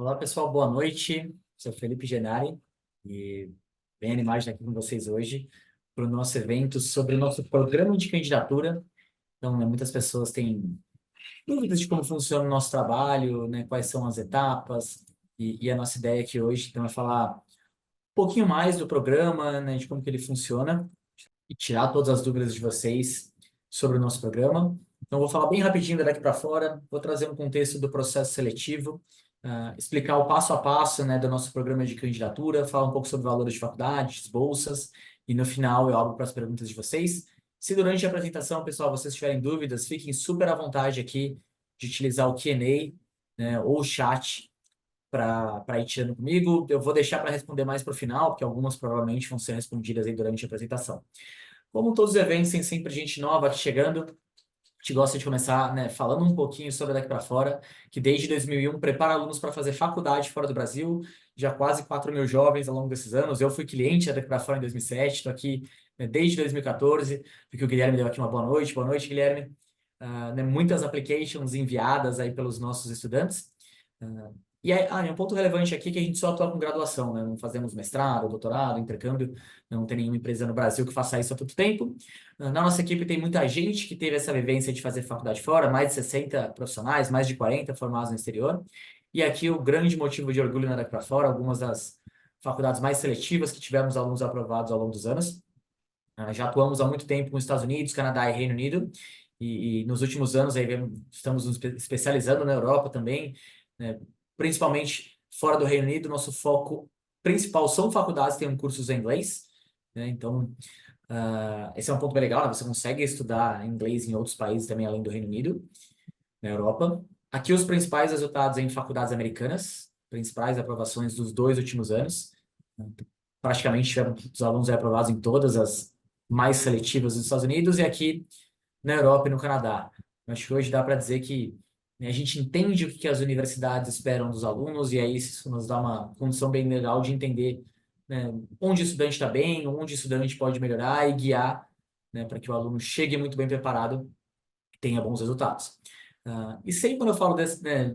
Olá, pessoal, boa noite. Sou Felipe Genari e bem animado de estar aqui com vocês hoje para o nosso evento sobre o nosso programa de candidatura. Então, né, muitas pessoas têm dúvidas de como funciona o nosso trabalho, né, quais são as etapas, e a nossa ideia aqui hoje então, é falar um pouquinho mais do programa, né, de como que ele funciona e tirar todas as dúvidas de vocês sobre o nosso programa. Então, vou falar bem rapidinho daqui para fora, vou trazer um contexto do processo seletivo, explicar o passo a passo, né, do nosso programa de candidatura, falar um pouco sobre valores de faculdades, bolsas, e no final eu abro para as perguntas de vocês. Se durante a apresentação, pessoal, vocês tiverem dúvidas, fiquem super à vontade aqui de utilizar o Q&A, né, ou o chat para ir tirando comigo. Eu vou deixar para responder mais para o final, porque algumas provavelmente vão ser respondidas aí durante a apresentação. Como todos os eventos, tem sempre gente nova aqui chegando. A gente gosta de começar, né, falando um pouquinho sobre Daqui para Fora, que desde 2001 prepara alunos para fazer faculdade fora do Brasil, já quase 4 mil jovens ao longo desses anos. Eu fui cliente da Daqui para Fora em 2007, estou aqui, né, desde 2014, porque o Guilherme deu aqui uma boa noite. Boa noite, Guilherme. Né, muitas applications enviadas aí pelos nossos estudantes. Ah, e aí, um ponto relevante aqui é que a gente só atua com graduação, né? Não fazemos mestrado, doutorado, intercâmbio, não tem nenhuma empresa no Brasil que faça isso há tanto tempo. Na nossa equipe tem muita gente que teve essa vivência de fazer faculdade fora, mais de 60 profissionais, mais de 40 formados no exterior. E aqui o grande motivo de orgulho na Daqui para Fora, algumas das faculdades mais seletivas que tivemos alunos aprovados ao longo dos anos. Já atuamos há muito tempo nos Estados Unidos, Canadá e Reino Unido, e nos últimos anos aí estamos nos especializando na Europa também, né? Principalmente fora do Reino Unido, nosso foco principal são faculdades que têm cursos em inglês, né? Então, esse é um ponto bem legal, né? Você consegue estudar inglês em outros países também, além do Reino Unido, na Europa. Aqui os principais resultados em faculdades americanas, principais aprovações dos 2 últimos anos. Praticamente tiveram os alunos aprovados em todas as mais seletivas dos Estados Unidos e aqui na Europa e no Canadá. Acho que hoje dá para dizer que, né, a gente entende o que as universidades esperam dos alunos e aí isso nos dá uma condição bem legal de entender, né, onde o estudante está bem, onde o estudante pode melhorar e guiar, né, para que o aluno chegue muito bem preparado e tenha bons resultados. E sempre quando eu falo desse, né,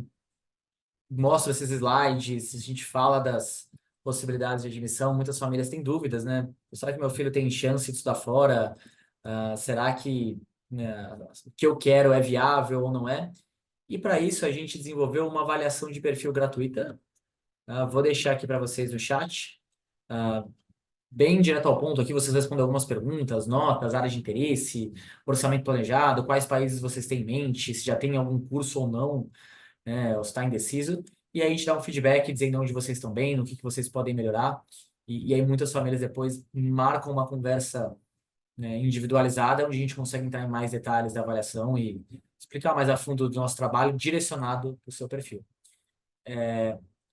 mostro esses slides, a gente fala das possibilidades de admissão, muitas famílias têm dúvidas, né? Será que meu filho tem chance de estudar fora? Será que, né, o que eu quero é viável ou não é? E para isso a gente desenvolveu uma avaliação de perfil gratuita. Vou deixar aqui para vocês no chat. Ah, Bem direto ao ponto aqui, vocês respondem algumas perguntas, notas, áreas de interesse, orçamento planejado, quais países vocês têm em mente, se já tem algum curso ou não, né, ou se está indeciso, e aí a gente dá um feedback dizendo onde vocês estão bem, no que vocês podem melhorar, e aí muitas famílias depois marcam uma conversa, né, individualizada, onde a gente consegue entrar em mais detalhes da avaliação e explicar mais a fundo do nosso trabalho direcionado para o seu perfil.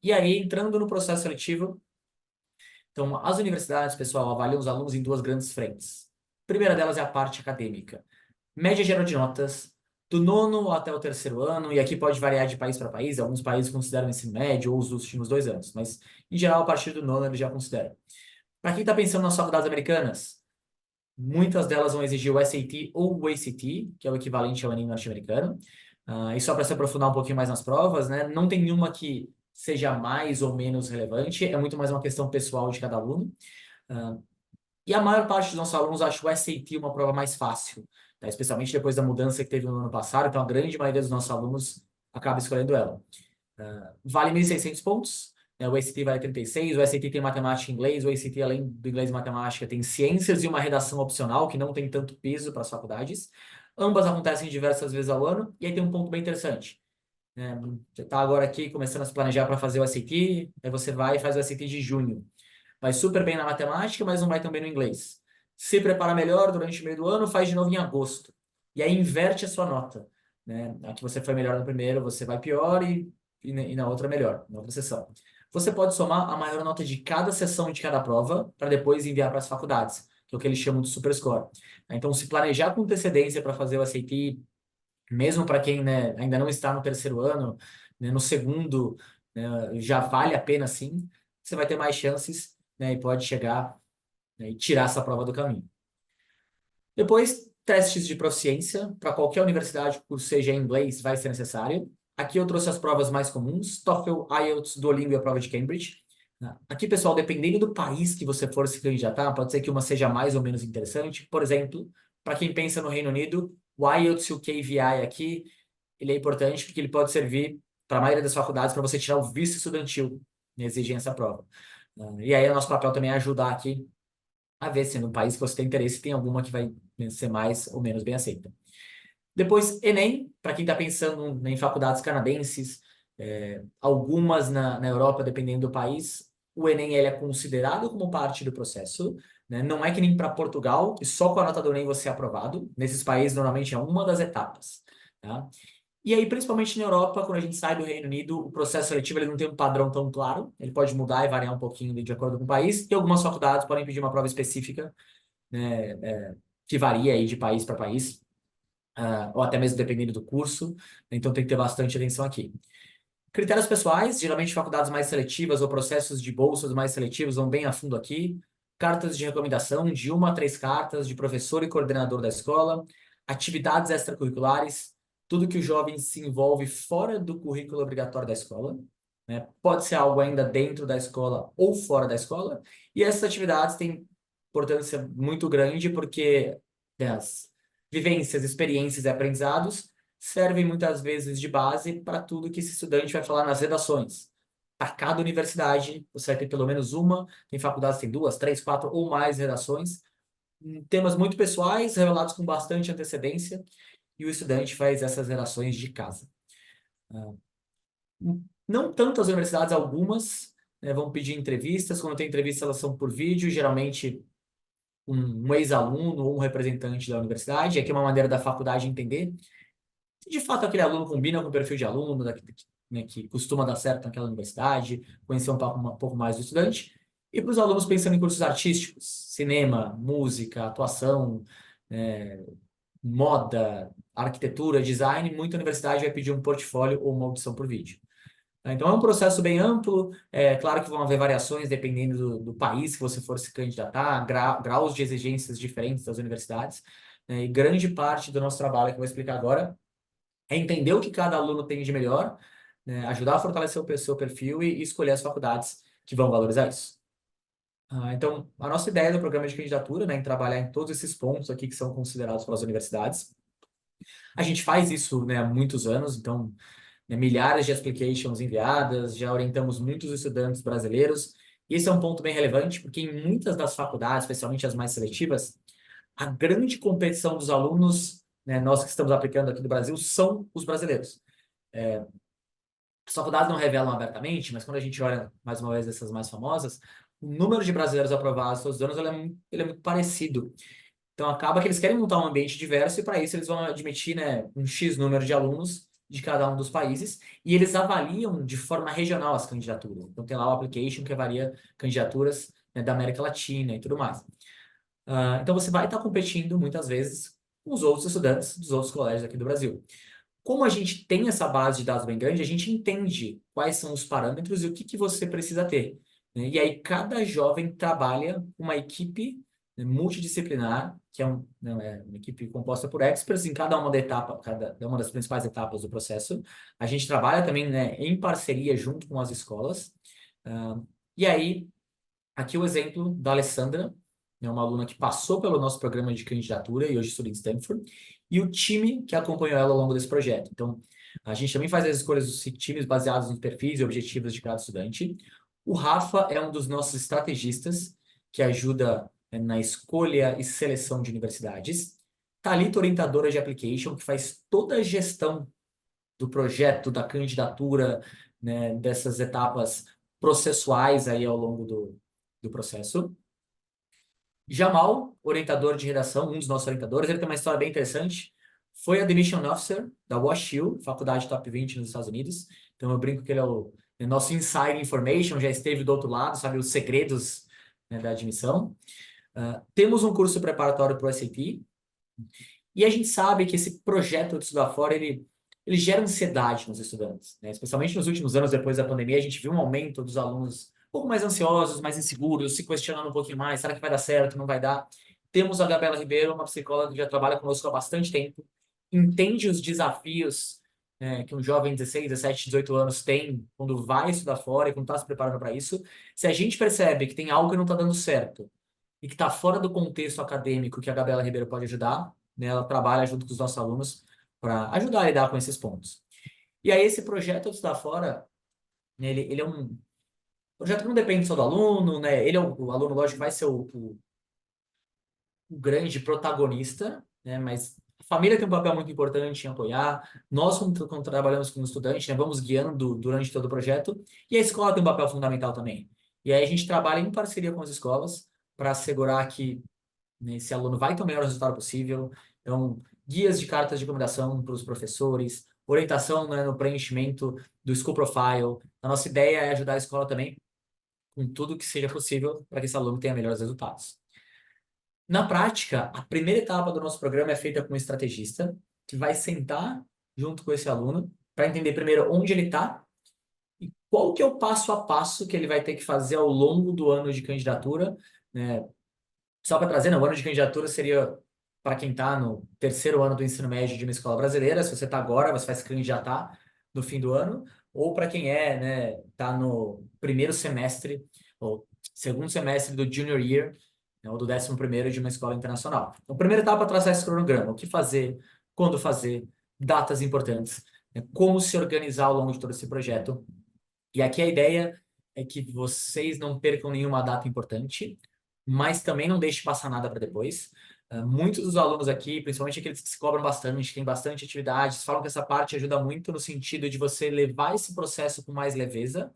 E aí, entrando no processo seletivo, então, as universidades, pessoal, avaliam os alunos em duas grandes frentes. A primeira delas é a parte acadêmica. Média geral de notas, do nono até o terceiro ano, e aqui pode variar de país para país, alguns países consideram o ensino médio ou os últimos 2 anos, mas em geral, a partir do nono eles já consideram. Para quem está pensando nas faculdades americanas, muitas delas vão exigir o SAT ou o ACT, que é o equivalente ao Enem norte-americano. E só para se aprofundar um pouquinho mais nas provas, né? Não tem nenhuma que seja mais ou menos relevante, é muito mais uma questão pessoal de cada aluno. Ah, e a maior parte dos nossos alunos acha o SAT uma prova mais fácil, tá? Especialmente depois da mudança que teve no ano passado, então a grande maioria dos nossos alunos acaba escolhendo ela. Vale 1.600 pontos, né? O ACT vale 36, o SAT tem matemática e inglês, o ACT, além do inglês e matemática, tem ciências e uma redação opcional, que não tem tanto peso para as faculdades. Ambas acontecem diversas vezes ao ano, e aí tem um ponto bem interessante, né? Você está agora aqui começando a se planejar para fazer o SAT, aí você vai e faz o SAT de junho. Vai super bem na matemática, mas não vai tão bem no inglês. Se prepara melhor durante o meio do ano, faz de novo em agosto. E aí inverte a sua nota, né? Aqui você foi melhor no primeiro, você vai pior e na outra melhor, na outra sessão. Você pode somar a maior nota de cada sessão de cada prova para depois enviar para as faculdades, que é o que eles chamam de super score. Então, se planejar com antecedência para fazer o SAT, mesmo para quem, né, ainda não está no terceiro ano, né, no segundo, né, já vale a pena sim, você vai ter mais chances, né, e pode chegar, né, e tirar essa prova do caminho. Depois, testes de proficiência. Para qualquer universidade, o curso seja em inglês, vai ser necessário. Aqui eu trouxe as provas mais comuns, TOEFL, IELTS, Duolingo e a prova de Cambridge. Aqui, pessoal, dependendo do país que você for se candidatar, pode ser que uma seja mais ou menos interessante. Por exemplo, para quem pensa no Reino Unido, o IELTS e o KVI aqui, ele é importante porque ele pode servir para a maioria das faculdades para você tirar o visto estudantil, né, exigem essa prova. E aí o nosso papel também é ajudar aqui a ver se no país que você tem interesse tem alguma que vai, né, ser mais ou menos bem aceita. Depois, Enem, para quem está pensando em faculdades canadenses, algumas na Europa, dependendo do país, o Enem ele é considerado como parte do processo, né? Não é que nem para Portugal, que só com a nota do Enem você é aprovado. Nesses países, normalmente é uma das etapas. Tá? E aí, principalmente na Europa, quando a gente sai do Reino Unido, o processo seletivo ele não tem um padrão tão claro, ele pode mudar e variar um pouquinho de acordo com o país, e algumas faculdades podem pedir uma prova específica, né, que varia aí de país para país, ou até mesmo dependendo do curso, então tem que ter bastante atenção aqui. Critérios pessoais, geralmente faculdades mais seletivas ou processos de bolsas mais seletivos vão bem a fundo aqui. Cartas de recomendação, de 1 a 3 cartas de professor e coordenador da escola. Atividades extracurriculares, tudo que o jovem se envolve fora do currículo obrigatório da escola, né? Pode ser algo ainda dentro da escola ou fora da escola. E essas atividades têm importância muito grande porque, né, as vivências, experiências e aprendizados servem muitas vezes de base para tudo que esse estudante vai falar nas redações. A cada universidade, você vai ter pelo menos uma, tem faculdades que tem 2, 3, 4 ou mais redações, temas muito pessoais, revelados com bastante antecedência, e o estudante faz essas redações de casa. Não tantas universidades, algumas, né, vão pedir entrevistas. Quando tem entrevista, elas são por vídeo, geralmente um ex-aluno ou um representante da universidade. Aqui é uma maneira da faculdade entender se de fato aquele aluno combina com o perfil de aluno, né, que costuma dar certo naquela universidade, conhecer um pouco mais do estudante. E para os alunos pensando em cursos artísticos, cinema, música, atuação, né, moda, arquitetura, design, muita universidade vai pedir um portfólio ou uma audição por vídeo. Então é um processo bem amplo, é claro que vão haver variações dependendo do país que você for se candidatar, graus de exigências diferentes das universidades, né, e grande parte do nosso trabalho que eu vou explicar agora é entender o que cada aluno tem de melhor, né, ajudar a fortalecer o seu perfil e escolher as faculdades que vão valorizar isso. Então, a nossa ideia do programa de candidatura, né, em trabalhar em todos esses pontos aqui que são considerados pelas universidades. A gente faz isso, né, há muitos anos, então, né, milhares de applications enviadas, já orientamos muitos estudantes brasileiros. E esse é um ponto bem relevante, porque em muitas das faculdades, especialmente as mais seletivas, a grande competição dos alunos, né, nós que estamos aplicando aqui do Brasil, são os brasileiros. As faculdades não revelam abertamente, mas quando a gente olha, mais uma vez, essas mais famosas, o número de brasileiros aprovados todos os anos ele é muito parecido. Então, acaba que eles querem montar um ambiente diverso e, para isso, eles vão admitir, né, um X número de alunos de cada um dos países e eles avaliam de forma regional as candidaturas. Então, tem lá o application que avalia candidaturas, né, da América Latina e tudo mais. Então, você vai estar competindo, muitas vezes, com os outros estudantes dos outros colégios aqui do Brasil. Como a gente tem essa base de dados bem grande, a gente entende quais são os parâmetros e o que você precisa ter, né? E aí cada jovem trabalha com uma equipe, né, multidisciplinar, que é uma equipe composta por experts em cada uma das principais etapas do processo. A gente trabalha também, né, em parceria junto com as escolas. Ah, e aí, aqui o exemplo da Alessandra, né, uma aluna que passou pelo nosso programa de candidatura e hoje estuda em Stanford, e o time que acompanhou ela ao longo desse projeto. Então, a gente também faz as escolhas dos times baseados nos perfis e objetivos de cada estudante. O Rafa é um dos nossos estrategistas, que ajuda, né, na escolha e seleção de universidades. Thalita, orientadora de application, que faz toda a gestão do projeto, da candidatura, né, dessas etapas processuais aí ao longo do processo. Jamal, orientador de redação, um dos nossos orientadores, ele tem uma história bem interessante. Foi Admission Officer da WashU, faculdade top 20 nos Estados Unidos. Então eu brinco que ele é o nosso inside information, já esteve do outro lado, sabe os segredos, né, da admissão. Temos um curso preparatório para o SAT. E a gente sabe que esse projeto de estudar fora, ele gera ansiedade nos estudantes, né? Especialmente nos últimos anos, depois da pandemia, a gente viu um aumento dos alunos um pouco mais ansiosos, mais inseguros, se questionando um pouquinho mais, será que vai dar certo, não vai dar? Temos a Gabriela Ribeiro, uma psicóloga que já trabalha conosco há bastante tempo, entende os desafios, que um jovem de 16, 17, 18 anos tem quando vai estudar fora e quando está se preparando para isso, se a gente percebe que tem algo que não está dando certo e que está fora do contexto acadêmico que a Gabriela Ribeiro pode ajudar, né, ela trabalha junto com os nossos alunos para ajudar a lidar com esses pontos. E aí esse projeto de estudar fora, né, ele é um projeto que não depende só do aluno, né? Ele é o aluno, lógico, vai ser o grande protagonista, né? Mas a família tem um papel muito importante em apoiar. Nós, quando trabalhamos como estudante, né, vamos guiando durante todo o projeto. E a escola tem um papel fundamental também. E aí a gente trabalha em parceria com as escolas para assegurar que, né, esse aluno vai ter o melhor resultado possível. Então, guias de cartas de recomendação para os professores, orientação, né, no preenchimento do School Profile. A nossa ideia é ajudar a escola também com tudo que seja possível para que esse aluno tenha melhores resultados. Na prática, a primeira etapa do nosso programa é feita com um estrategista que vai sentar junto com esse aluno para entender primeiro onde ele está e qual que é o passo a passo que ele vai ter que fazer ao longo do ano de candidatura, né? Só para trazer, o ano de candidatura seria para quem está no terceiro ano do ensino médio de uma escola brasileira. Se você está agora, você vai se candidatar no fim do ano, ou para quem né, está no primeiro semestre ou segundo semestre do junior year, né, ou do 11º de uma escola internacional. Então, a primeira etapa é traçar esse cronograma, o que fazer, quando fazer, datas importantes, né, como se organizar ao longo de todo esse projeto. E aqui a ideia é que vocês não percam nenhuma data importante, mas também não deixe passar nada para depois. Muitos dos alunos aqui, principalmente aqueles que se cobram bastante, têm bastante atividades, falam que essa parte ajuda muito no sentido de você levar esse processo com mais leveza,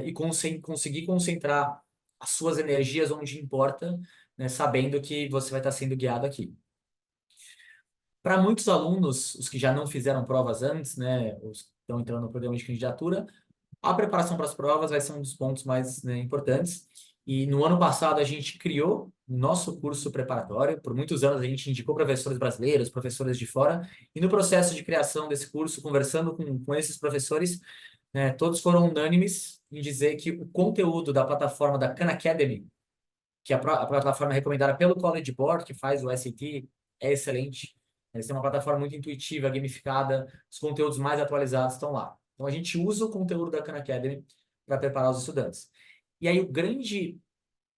e conseguir concentrar as suas energias onde importa, né, sabendo que você vai estar sendo guiado aqui. Para muitos alunos, os que já não fizeram provas antes, né, os que estão entrando no programa de candidatura, a preparação para as provas vai ser um dos pontos mais, né, importantes. E no ano passado a gente criou o nosso curso preparatório. Por muitos anos a gente indicou professores brasileiros, professores de fora. E no processo de criação desse curso, conversando com esses professores, né, todos foram unânimes em dizer que o conteúdo da plataforma da Khan Academy, que é a plataforma recomendada pelo College Board, que faz o SAT, é excelente. Eles têm uma plataforma muito intuitiva, gamificada, os conteúdos mais atualizados estão lá. Então, a gente usa o conteúdo da Khan Academy para preparar os estudantes. E aí, o grande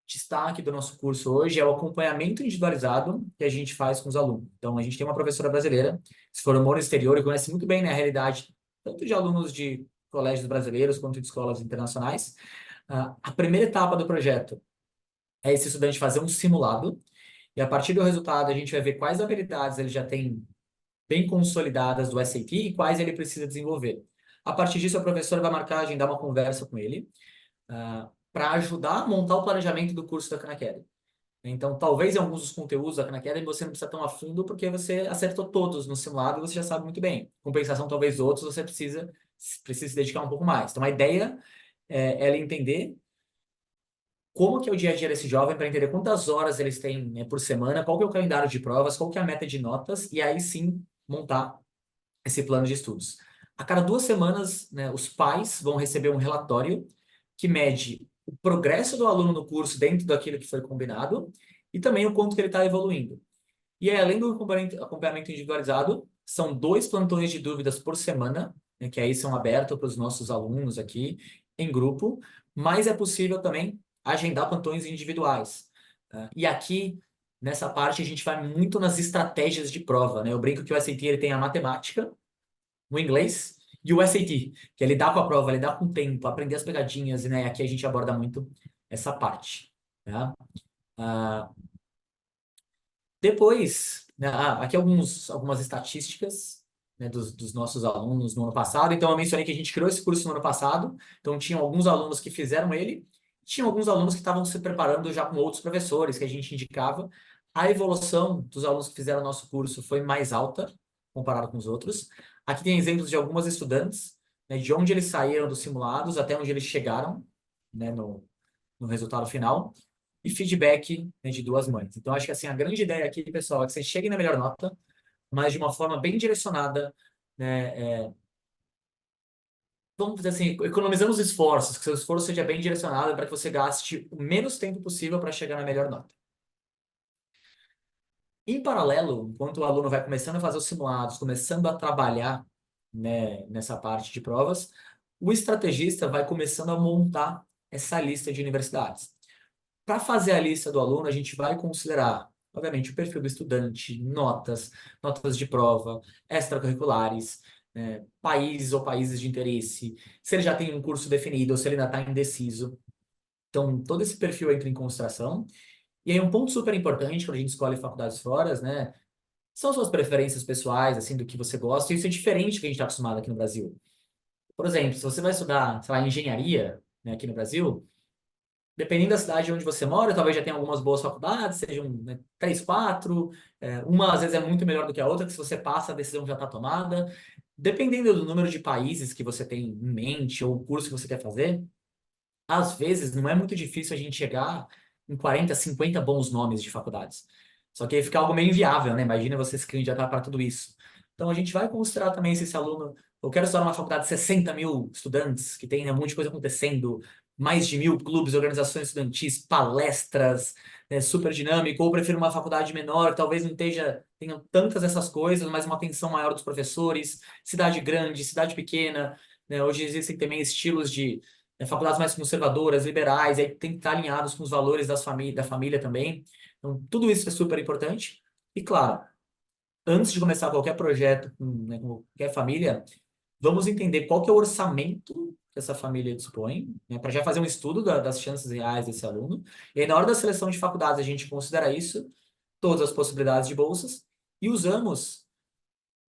destaque do nosso curso hoje é o acompanhamento individualizado que a gente faz com os alunos. Então, a gente tem uma professora brasileira que se formou no exterior e conhece muito bem, né, a realidade, tanto de alunos de colégios brasileiros quanto de escolas internacionais. A primeira etapa do projeto é esse estudante fazer um simulado, e a partir do resultado a gente vai ver quais habilidades ele já tem bem consolidadas do SAT e quais ele precisa desenvolver. A partir disso, a professora vai marcar, agendar uma conversa com ele, para ajudar a montar o planejamento do curso da Khan Academy. Então, talvez em alguns dos conteúdos da Khan Academy você não precisa tão a fundo porque você acertou todos no simulado e você já sabe muito bem. Compensação, talvez outros você precisa se dedicar um pouco mais. Então, a ideia é ela entender como que é o dia a dia desse jovem para entender quantas horas eles têm, né, por semana, qual que é o calendário de provas, qual que é a meta de notas, e aí sim montar esse plano de estudos. A cada 2 semanas, né, os pais vão receber um relatório que mede o progresso do aluno no curso dentro daquilo que foi combinado e também o quanto que ele está evoluindo. E aí, além do acompanhamento individualizado, são 2 plantões de dúvidas por semana, né, que aí são abertos para os nossos alunos aqui em grupo, mas é possível também agendar plantões individuais. E aqui, nessa parte, a gente vai muito nas estratégias de prova, né? Eu brinco que o SAT ele tem a matemática, o inglês e o SAT, que é lidar com a prova, lidar com o tempo, aprender as pegadinhas, né? Aqui a gente aborda muito essa parte, tá? Ah, Depois, né, aqui algumas estatísticas, né, dos nossos alunos no ano passado. Então, eu mencionei que a gente criou esse curso no ano passado. Então, tinham alguns alunos que fizeram ele, tinham alguns alunos que estavam se preparando já com outros professores que a gente indicava. A evolução dos alunos que fizeram o nosso curso foi mais alta, comparado com os outros. Aqui tem exemplos de algumas estudantes, né, de onde eles saíram dos simulados até onde eles chegaram, né, no resultado final e feedback, né, de duas mães. Então, acho que assim, a grande ideia aqui, pessoal, é que vocês cheguem na melhor nota, mas de uma forma bem direcionada, né, vamos dizer assim, economizando os esforços, que seu esforço seja bem direcionado para que você gaste o menos tempo possível para chegar na melhor nota. Em paralelo, enquanto o aluno vai começando a fazer os simulados, começando a trabalhar né, nessa parte de provas, o estrategista vai começando a montar essa lista de universidades. Para fazer a lista do aluno, a gente vai considerar, obviamente, o perfil do estudante, notas de prova, extracurriculares, né, países ou países de interesse, se ele já tem um curso definido ou se ele ainda está indeciso. Então, todo esse perfil entra em consideração. E aí, um ponto super importante quando a gente escolhe faculdades fora, né, são suas preferências pessoais, assim, do que você gosta, e isso é diferente do que a gente está acostumado aqui no Brasil. Por exemplo, se você vai estudar, sei lá, engenharia, né, aqui no Brasil, dependendo da cidade onde você mora, talvez já tenha algumas boas faculdades, sejam, né, três, quatro, uma às vezes é muito melhor do que a outra, que se você passa, a decisão já está tomada. Dependendo do número de países que você tem em mente ou o curso que você quer fazer, às vezes não é muito difícil a gente chegar em 40, 50 bons nomes de faculdades. Só que aí fica algo meio inviável, né? Imagina você se candidatar para tudo isso. Então a gente vai considerar também se esse aluno. Eu quero estudar numa faculdade de 60 mil estudantes, que tem, né, um monte de coisa acontecendo, mais de 1.000 clubes, organizações estudantis, palestras, né, super dinâmico, ou prefiro uma faculdade menor, que talvez não tenha tantas essas coisas, mas uma atenção maior dos professores, cidade grande, cidade pequena. Né? Hoje existem também estilos de faculdades mais conservadoras, liberais, aí tem que estar alinhados com os valores da família também. Então, tudo isso é super importante. E, claro, antes de começar qualquer projeto né, com qualquer família, vamos entender qual que é o orçamento que essa família dispõe, né, para já fazer um estudo das chances reais desse aluno. E aí, na hora da seleção de faculdades, a gente considera isso, todas as possibilidades de bolsas, e usamos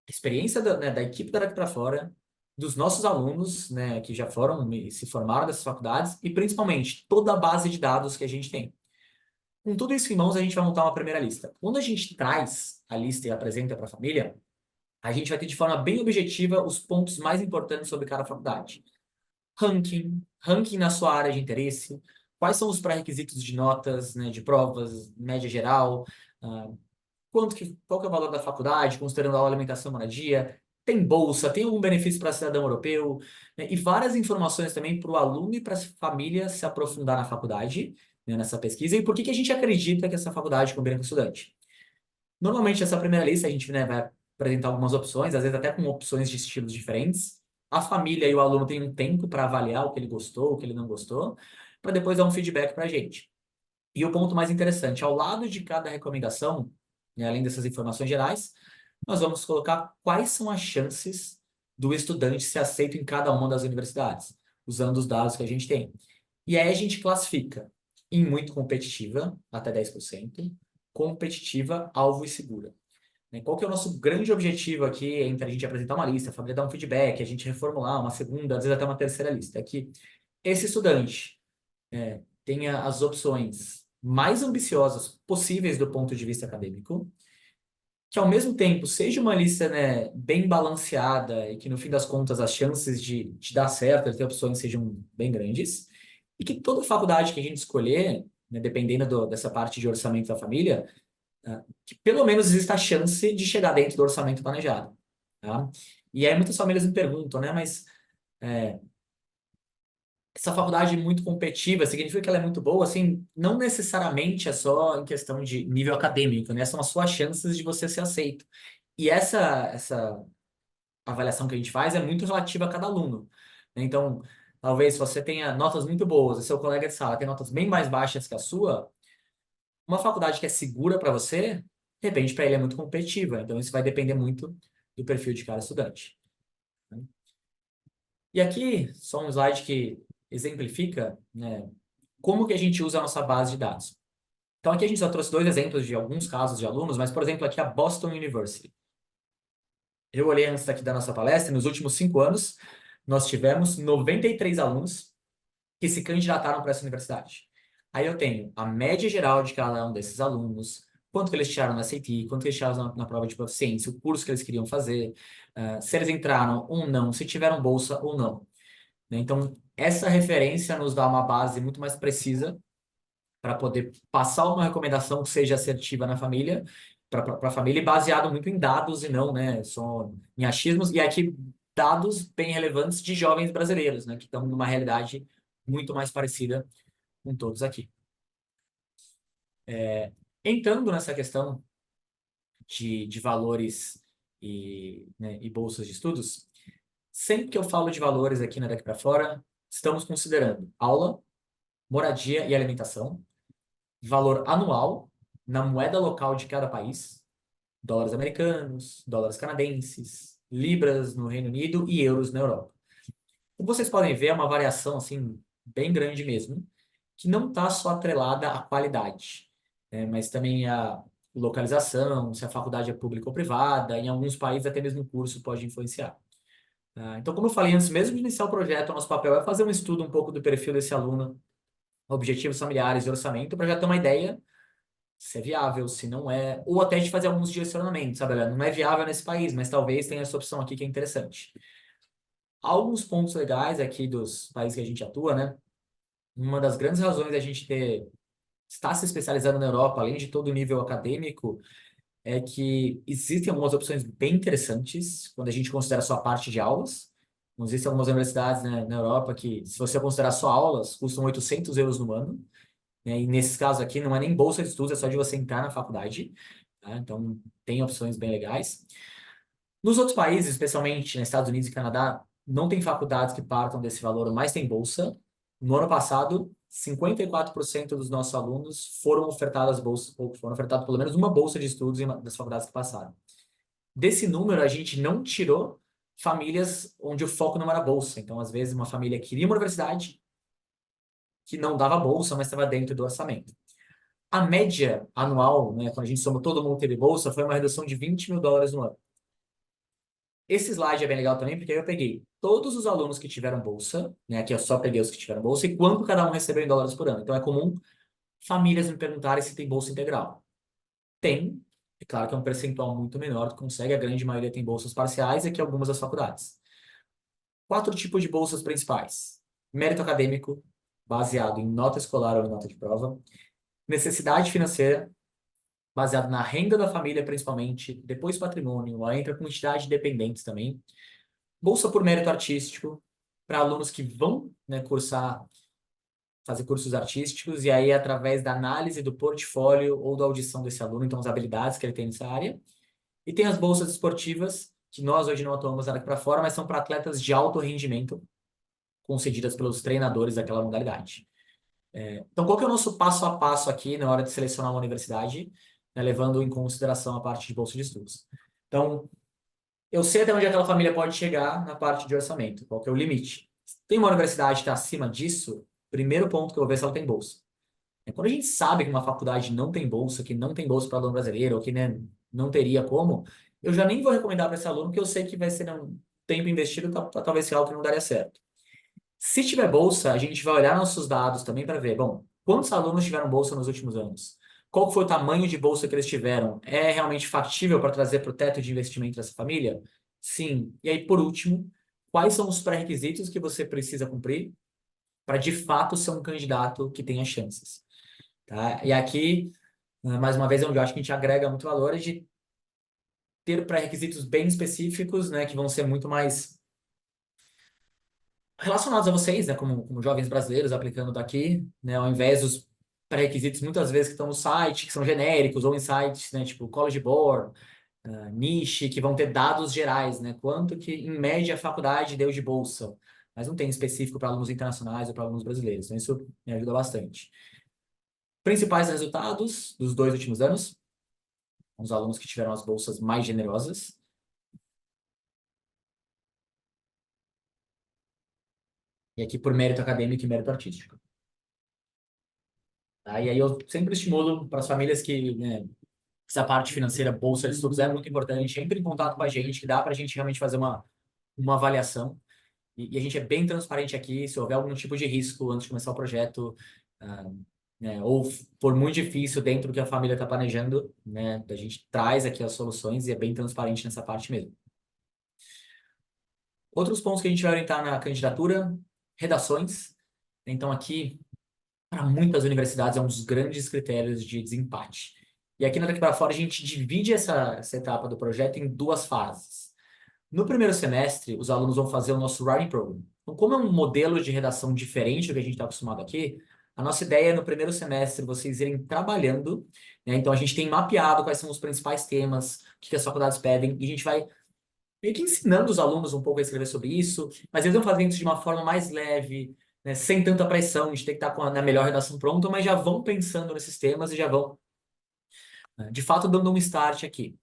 a experiência da equipe da Daqui para Fora, dos nossos alunos, né, que já foram e se formaram dessas faculdades, e principalmente toda a base de dados que a gente tem. Com tudo isso em mãos, a gente vai montar uma primeira lista. Quando a gente traz a lista e apresenta para a família, a gente vai ter de forma bem objetiva os pontos mais importantes sobre cada faculdade. Ranking na sua área de interesse, quais são os pré-requisitos de notas, né, de provas, média geral, ah, qual que é o valor da faculdade, considerando a alimentação, moradia, tem bolsa, tem algum benefício para cidadão europeu, né? E várias informações também para o aluno e para a família se aprofundar na faculdade, né, nessa pesquisa, e por que que a gente acredita que essa faculdade combina com o estudante. Normalmente, essa primeira lista, a gente, né, vai apresentar algumas opções, às vezes até com opções de estilos diferentes. A família e o aluno têm um tempo para avaliar o que ele gostou, o que ele não gostou, para depois dar um feedback para a gente. E o ponto mais interessante, ao lado de cada recomendação, né, além dessas informações gerais, nós vamos colocar quais são as chances do estudante ser aceito em cada uma das universidades, usando os dados que a gente tem. E aí a gente classifica em muito competitiva, até 10%, competitiva, alvo e segura. Né? Qual que é o nosso grande objetivo aqui entre a gente apresentar uma lista, a família dar um feedback, a gente reformular uma segunda, às vezes até uma terceira lista? É que esse estudante tenha as opções mais ambiciosas possíveis do ponto de vista acadêmico, que ao mesmo tempo seja uma lista, né, bem balanceada e que no fim das contas as chances de dar certo, de ter opções sejam bem grandes, e que toda faculdade que a gente escolher, né, dependendo dessa parte de orçamento da família, que pelo menos exista a chance de chegar dentro do orçamento planejado. Tá? E aí muitas famílias me perguntam, né, mas essa faculdade muito competitiva significa que ela é muito boa, assim, não necessariamente é só em questão de nível acadêmico, né? São as suas chances de você ser aceito. E essa avaliação que a gente faz é muito relativa a cada aluno. Né? Então, talvez você tenha notas muito boas e seu colega de sala tem notas bem mais baixas que a sua, uma faculdade que é segura para você, de repente para ele é muito competitiva. Então, isso vai depender muito do perfil de cada estudante. Né? E aqui, só um slide que exemplifica, né, como que a gente usa a nossa base de dados. Então, aqui a gente só trouxe dois exemplos de alguns casos de alunos, mas, por exemplo, aqui a Boston University. Eu olhei antes daqui da nossa palestra, nos últimos 5 anos, nós tivemos 93 alunos que se candidataram para essa universidade. Aí eu tenho a média geral de cada um desses alunos, quanto que eles tiraram na SAT, quanto que eles tiraram na prova de proficiência, o curso que eles queriam fazer, se eles entraram ou não, se tiveram bolsa ou não. Né? Então, essa referência nos dá uma base muito mais precisa para poder passar uma recomendação que seja assertiva na família, para a família, e baseado muito em dados e não, né, só em achismos, e aqui dados bem relevantes de jovens brasileiros, né, que estão numa realidade muito mais parecida com todos aqui. Entrando nessa questão de valores né, e bolsas de estudos, Sempre que eu falo de valores aqui na Daqui para Fora, estamos considerando aula, moradia e alimentação, valor anual na moeda local de cada país, dólares americanos, dólares canadenses, libras no Reino Unido e euros na Europa. Como vocês podem ver, é uma variação assim bem grande mesmo, que não está só atrelada à qualidade, né, mas também à localização, se a faculdade é pública ou privada, em alguns países até mesmo o curso pode influenciar. Então, como eu falei antes, mesmo de iniciar o projeto, o nosso papel é fazer um estudo um pouco do perfil desse aluno, objetivos familiares e orçamento, para já ter uma ideia se é viável, se não é, ou até de fazer alguns direcionamentos, sabe? Olha, não é viável nesse país, mas talvez tenha essa opção aqui que é interessante. Alguns pontos legais aqui dos países que a gente atua, né? Uma das grandes razões da gente estar se especializando na Europa, além de todo o nível acadêmico, é que existem algumas opções bem interessantes quando a gente considera só a parte de aulas. Existem algumas universidades, né, na Europa que, se você considerar só aulas, custam 800 euros no ano, né? E nesses casos aqui não é nem bolsa de estudos, é só de você entrar na faculdade. Tá? Então, tem opções bem legais. Nos outros países, especialmente nos Estados Unidos e Canadá, não tem faculdades que partam desse valor, mas tem bolsa. No ano passado, 54% dos nossos alunos foram ofertadas bolsas, ou foram ofertados pelo menos uma bolsa de estudos das faculdades que passaram. Desse número, a gente não tirou famílias onde o foco não era bolsa. Então, às vezes, uma família queria uma universidade que não dava bolsa, mas estava dentro do orçamento. A média anual, né, quando a gente soma todo mundo teve bolsa, foi uma redução de 20 mil dólares no ano. Esse slide é bem legal também, porque aí eu peguei todos os alunos que tiveram bolsa, né? Aqui eu só peguei os que tiveram bolsa e quanto cada um recebeu em dólares por ano. Então é comum famílias me perguntarem se tem bolsa integral. Tem, é claro que é um percentual muito menor que consegue, a grande maioria tem bolsas parciais e aqui algumas das faculdades. 4 tipos de bolsas principais: mérito acadêmico, baseado em nota escolar ou em nota de prova; necessidade financeira, baseado na renda da família principalmente; depois patrimônio, aí entra com entidades dependentes também; bolsa por mérito artístico, para alunos que vão, né, fazer cursos artísticos, e aí através da análise do portfólio ou da audição desse aluno, então as habilidades que ele tem nessa área. E tem as bolsas esportivas, que nós hoje não atuamos aqui para fora, mas são para atletas de alto rendimento, concedidas pelos treinadores daquela modalidade. Então, qual que é o nosso passo a passo aqui na hora de selecionar uma universidade, né, levando em consideração a parte de bolsa de estudos? Então, eu sei até onde aquela família pode chegar na parte de orçamento, qual que é o limite. Tem uma universidade que está acima disso, primeiro ponto que eu vou ver é se ela tem bolsa. Quando a gente sabe que uma faculdade não tem bolsa, que não tem bolsa para aluno brasileiro, ou que, né, não teria como, eu já nem vou recomendar para esse aluno, porque eu sei que vai ser um tempo investido para talvez ser algo que não daria certo. Se tiver bolsa, a gente vai olhar nossos dados também para ver, bom, quantos alunos tiveram bolsa nos últimos anos? Qual foi o tamanho de bolsa que eles tiveram? É realmente factível para trazer para o teto de investimento dessa família? Sim. E aí, por último, quais são os pré-requisitos que você precisa cumprir para de fato ser um candidato que tenha chances? Tá? E aqui, mais uma vez, é onde eu acho que a gente agrega muito valor, é de ter pré-requisitos bem específicos, né, que vão ser muito mais relacionados a vocês, né, como jovens brasileiros aplicando daqui, né, ao invés dos pré-requisitos muitas vezes que estão no site, que são genéricos, ou em sites, né, tipo College Board, Niche, que vão ter dados gerais, né, quanto que, em média, a faculdade deu de bolsa, mas não tem específico para alunos internacionais ou para alunos brasileiros, então isso me ajuda bastante. Principais resultados dos 2 últimos anos, os alunos que tiveram as bolsas mais generosas. E aqui por mérito acadêmico e mérito artístico. Tá? E aí eu sempre estimulo para as famílias que, né, essa parte financeira, bolsa de estudos é muito importante, entre em contato com a gente, que dá para a gente realmente fazer uma avaliação. E a gente é bem transparente aqui, se houver algum tipo de risco antes de começar o projeto, ah, né, ou for muito difícil dentro do que a família está planejando, né, a gente traz aqui as soluções e é bem transparente nessa parte mesmo. Outros pontos que a gente vai orientar na candidatura: redações. Então, aqui, para muitas universidades, é um dos grandes critérios de desempate. E aqui na Daqui para Fora, a gente divide essa etapa do projeto em 2 fases. No primeiro semestre, os alunos vão fazer o nosso Writing Program. Então, como é um modelo de redação diferente do que a gente está acostumado aqui, a nossa ideia é, no primeiro semestre, vocês irem trabalhando, né? Então, a gente tem mapeado quais são os principais temas, o que as faculdades pedem, e a gente vai meio que ensinando os alunos um pouco a escrever sobre isso, mas eles vão fazendo isso de uma forma mais leve, né, sem tanta pressão de ter que estar com na melhor redação pronta, mas já vão pensando nesses temas e já vão, né, de fato, dando um start aqui.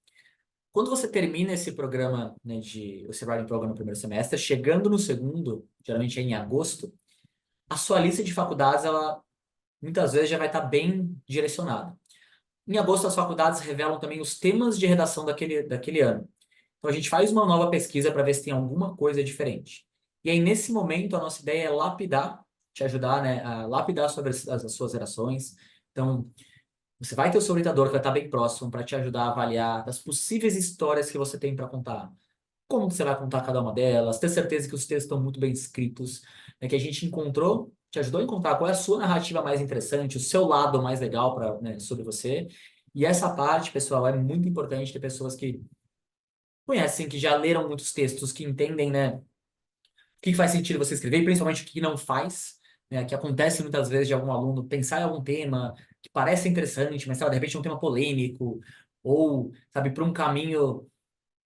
Quando você termina esse programa, né, esse Writing Program no primeiro semestre, chegando no segundo, geralmente é em agosto, a sua lista de faculdades, ela muitas vezes já vai estar bem direcionada. Em agosto, as faculdades revelam também os temas de redação daquele ano. Então, a gente faz uma nova pesquisa para ver se tem alguma coisa diferente. E aí, nesse momento, a nossa ideia é lapidar, te ajudar, né, a lapidar sobre as suas redações. Então, você vai ter o seu orientador que vai estar bem próximo para te ajudar a avaliar as possíveis histórias que você tem para contar. Como que você vai contar cada uma delas, ter certeza que os textos estão muito bem escritos, né, que a gente encontrou, te ajudou a encontrar qual é a sua narrativa mais interessante, o seu lado mais legal para, né, sobre você. E essa parte, pessoal, é muito importante ter pessoas que conhecem, que já leram muitos textos, que entendem, né, o que faz sentido você escrever, e principalmente o que não faz, né, que acontece muitas vezes de algum aluno pensar em algum tema que parece interessante, mas, sabe, de repente é um tema polêmico, ou, sabe, para um caminho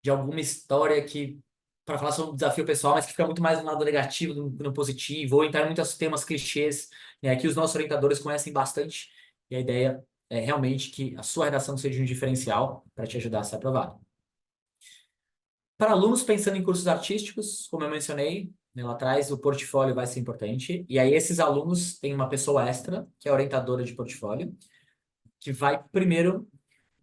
de alguma história que, para falar sobre um desafio pessoal, mas que fica muito mais no lado negativo do que no positivo, ou entrar em muitos temas clichês, né, que os nossos orientadores conhecem bastante, e a ideia é realmente que a sua redação seja um diferencial para te ajudar a ser aprovado. Para alunos pensando em cursos artísticos, como eu mencionei, né, lá atrás, o portfólio vai ser importante. E aí, esses alunos têm uma pessoa extra, que é a orientadora de portfólio, que vai primeiro,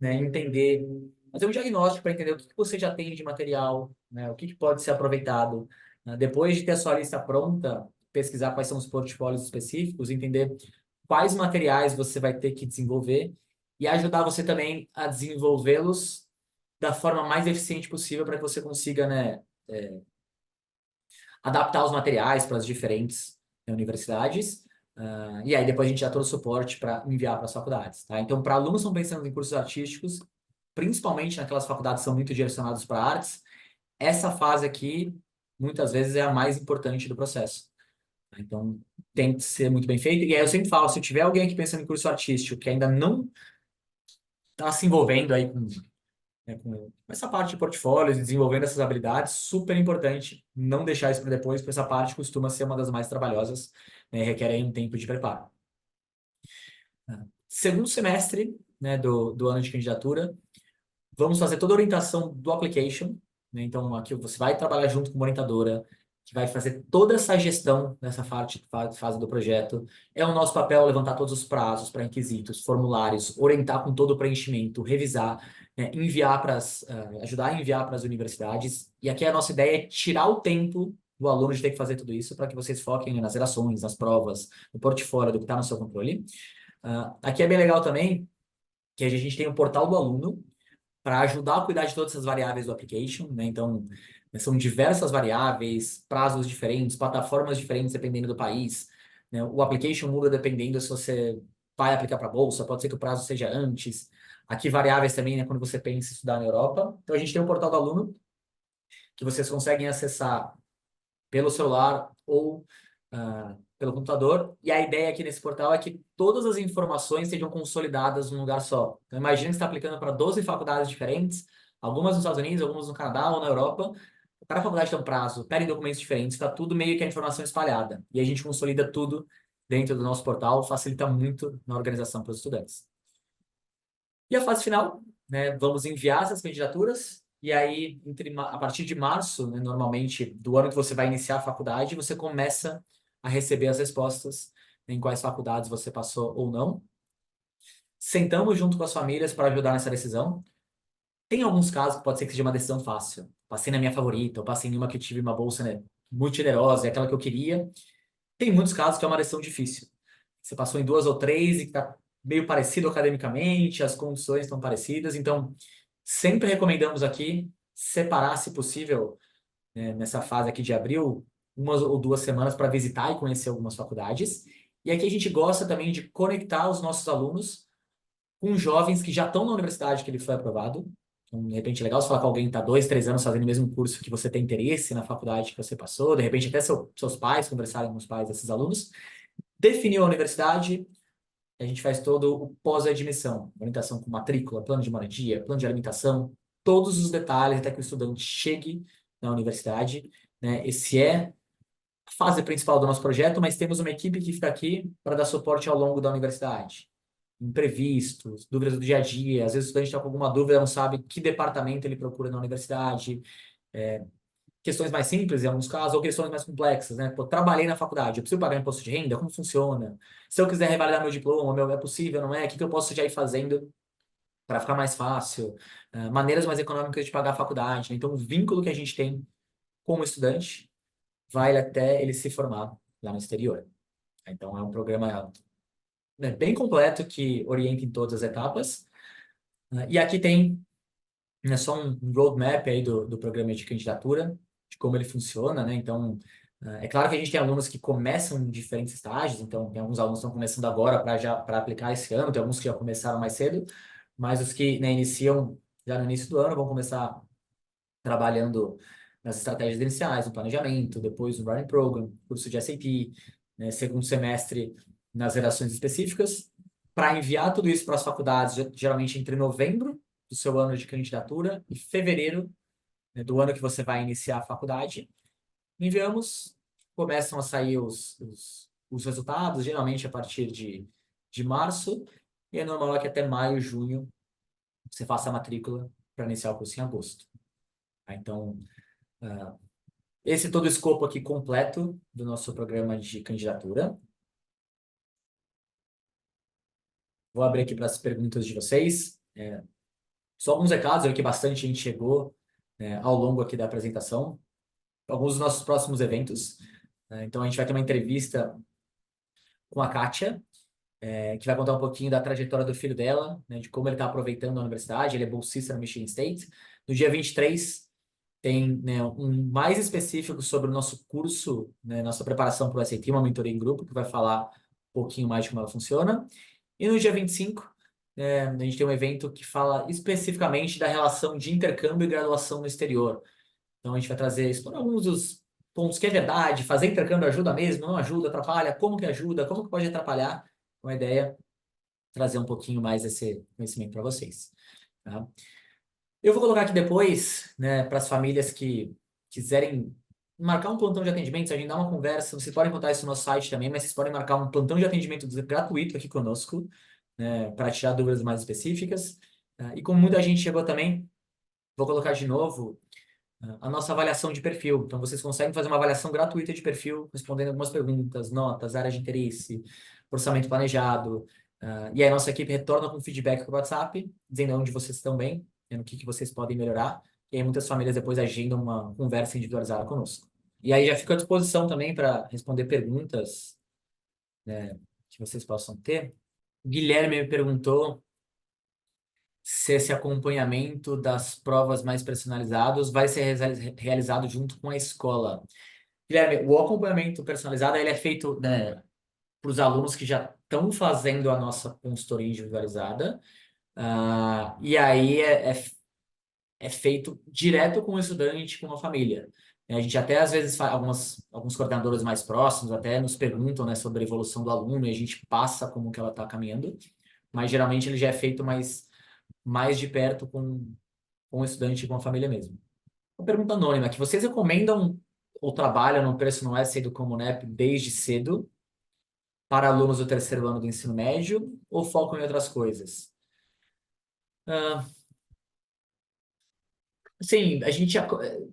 né, entender, fazer um diagnóstico para entender o que que você já tem de material, né, o que que pode ser aproveitado. Né, depois de ter a sua lista pronta, pesquisar quais são os portfólios específicos, entender quais materiais você vai ter que desenvolver e ajudar você também a desenvolvê-los da forma mais eficiente possível para que você consiga, né, adaptar os materiais para as diferentes, né, universidades. E aí depois a gente dá todo o suporte para enviar para as faculdades. Tá? Então, para alunos que estão pensando em cursos artísticos, principalmente naquelas faculdades que são muito direcionadas para artes, essa fase aqui, muitas vezes, é a mais importante do processo. Tá? Então, tem que ser muito bem feito. E aí eu sempre falo, se tiver alguém aqui pensando em curso artístico que ainda não está se envolvendo aí com, né, com essa parte de portfólios e desenvolvendo essas habilidades, super importante não deixar isso para depois, porque essa parte costuma ser uma das mais trabalhosas, né, e requer aí um tempo de preparo. Segundo semestre, né, do ano de candidatura, vamos fazer toda a orientação do application, né? Então, aqui você vai trabalhar junto com uma orientadora, que vai fazer toda essa gestão nessa fase do projeto. É o nosso papel levantar todos os prazos para requisitos, formulários, orientar com todo o preenchimento, revisar, né, ajudar a enviar para as universidades. E aqui a nossa ideia é tirar o tempo do aluno de ter que fazer tudo isso para que vocês foquem nas redações, nas provas, no portfólio, do que está no seu controle. Aqui é bem legal também que a gente tem o portal do aluno, para ajudar a cuidar de todas essas variáveis do application, né? Então, são diversas variáveis, prazos diferentes, plataformas diferentes dependendo do país, né? O application muda dependendo se você vai aplicar para a bolsa, pode ser que o prazo seja antes. Aqui variáveis também, né, quando você pensa em estudar na Europa. Então, a gente tem o portal do aluno, que vocês conseguem acessar pelo celular ou pelo computador. E a ideia aqui nesse portal é que todas as informações sejam consolidadas num lugar só. Então, imagina que você está aplicando para 12 faculdades diferentes, algumas nos Estados Unidos, algumas no Canadá ou na Europa. Cada faculdade tem um prazo, pedem documentos diferentes, está tudo meio que a informação espalhada. E a gente consolida tudo dentro do nosso portal, facilita muito na organização para os estudantes. E a fase final, né, vamos enviar essas candidaturas, e aí, a partir de março, né, normalmente, do ano que você vai iniciar a faculdade, você começa a receber as respostas em quais faculdades você passou ou não. Sentamos junto com as famílias para ajudar nessa decisão. Tem alguns casos que pode ser que seja uma decisão fácil. Passei na minha favorita, ou passei em uma que eu tive uma bolsa, né, muito generosa, é aquela que eu queria. Tem muitos casos que é uma decisão difícil. Você passou em duas ou três e que está meio parecido academicamente, as condições estão parecidas, então sempre recomendamos aqui separar, se possível, né, nessa fase aqui de abril, 1 ou 2 semanas para visitar e conhecer algumas faculdades. E aqui a gente gosta também de conectar os nossos alunos com jovens que já estão na universidade que ele foi aprovado. Então, de repente, é legal você falar com alguém que está 2, 3 anos fazendo o mesmo curso que você tem interesse na faculdade que você passou, de repente até seus pais conversarem com os pais desses alunos. Definiu a universidade, a gente faz todo o pós-admissão, orientação com matrícula, plano de moradia, plano de alimentação, todos os detalhes até que o estudante chegue na universidade, né? Esse é a fase principal do nosso projeto, mas temos uma equipe que fica aqui para dar suporte ao longo da universidade. Imprevistos, dúvidas do dia a dia, às vezes o estudante está com alguma dúvida, não sabe que departamento ele procura na universidade, questões mais simples em alguns casos, ou questões mais complexas, né? Pô, trabalhei na faculdade, eu preciso pagar imposto de renda? Como funciona? Se eu quiser revalidar meu diploma, é possível, não é? O que que eu posso já ir fazendo para ficar mais fácil? Maneiras mais econômicas de pagar a faculdade, né? Então, o vínculo que a gente tem com o estudante vai até ele se formar lá no exterior. Então, é um programa, né, bem completo que orienta em todas as etapas. E aqui tem, né, só um roadmap aí do programa de candidatura, de como ele funciona, né? Então, é claro que a gente tem alunos que começam em diferentes estágios, então tem alguns alunos que estão começando agora para aplicar esse ano, tem alguns que já começaram mais cedo, mas os que, né, iniciam já no início do ano vão começar trabalhando nas estratégias iniciais, no planejamento, depois no Writing Program, curso de SAT, né, segundo semestre nas redações específicas, para enviar tudo isso para as faculdades, geralmente entre novembro do seu ano de candidatura e fevereiro, né, do ano que você vai iniciar a faculdade. Enviamos, começam a sair os resultados, geralmente a partir de março, e é normal que até maio, junho, você faça a matrícula para iniciar o curso em agosto. Então, esse todo o escopo aqui completo do nosso programa de candidatura. Vou abrir aqui para as perguntas de vocês. Só alguns recados, eu vi que bastante gente chegou, ao longo aqui da apresentação. Alguns dos nossos próximos eventos. Então, a gente vai ter uma entrevista com a Kátia, que vai contar um pouquinho da trajetória do filho dela, né, de como ele está aproveitando a universidade. Ele é bolsista no Michigan State. No dia 23, tem, né, um mais específico sobre o nosso curso, né, nossa preparação para o SAT, uma mentoria em grupo, que vai falar um pouquinho mais de como ela funciona. E no dia 25, a gente tem um evento que fala especificamente da relação de intercâmbio e graduação no exterior. Então, a gente vai trazer, explorar alguns dos pontos que é verdade, fazer intercâmbio ajuda mesmo, não ajuda, atrapalha, como que ajuda, como que pode atrapalhar. Uma ideia é trazer um pouquinho mais esse conhecimento para vocês. Tá? Eu vou colocar aqui depois, né, para as famílias que quiserem marcar um plantão de atendimento, agendar uma conversa, vocês podem encontrar isso no nosso site também, mas vocês podem marcar um plantão de atendimento gratuito aqui conosco, né, para tirar dúvidas mais específicas. E como muita gente chegou também, vou colocar de novo a nossa avaliação de perfil. Então, vocês conseguem fazer uma avaliação gratuita de perfil, respondendo algumas perguntas, notas, áreas de interesse, orçamento planejado. E aí, a nossa equipe retorna com feedback para o WhatsApp, dizendo onde vocês estão bem, no que vocês podem melhorar. E aí, muitas famílias depois agendam uma conversa individualizada conosco. E aí, já fico à disposição também para responder perguntas, né, que vocês possam ter. O Guilherme me perguntou se esse acompanhamento das provas mais personalizados vai ser realizado junto com a escola. Guilherme, o acompanhamento personalizado ele é feito, né, para os alunos que já estão fazendo a nossa consultoria individualizada, e aí é feito direto com o estudante, com a família. A gente até às vezes faz alguns coordenadores mais próximos até nos perguntam, né, sobre a evolução do aluno e a gente passa como que ela está caminhando, mas geralmente ele já é feito mais de perto com o estudante e com a família mesmo. Uma pergunta anônima, que vocês recomendam ou trabalham no Personal Essay do Common App desde cedo para alunos do terceiro ano do ensino médio ou focam em outras coisas? Sim, a gente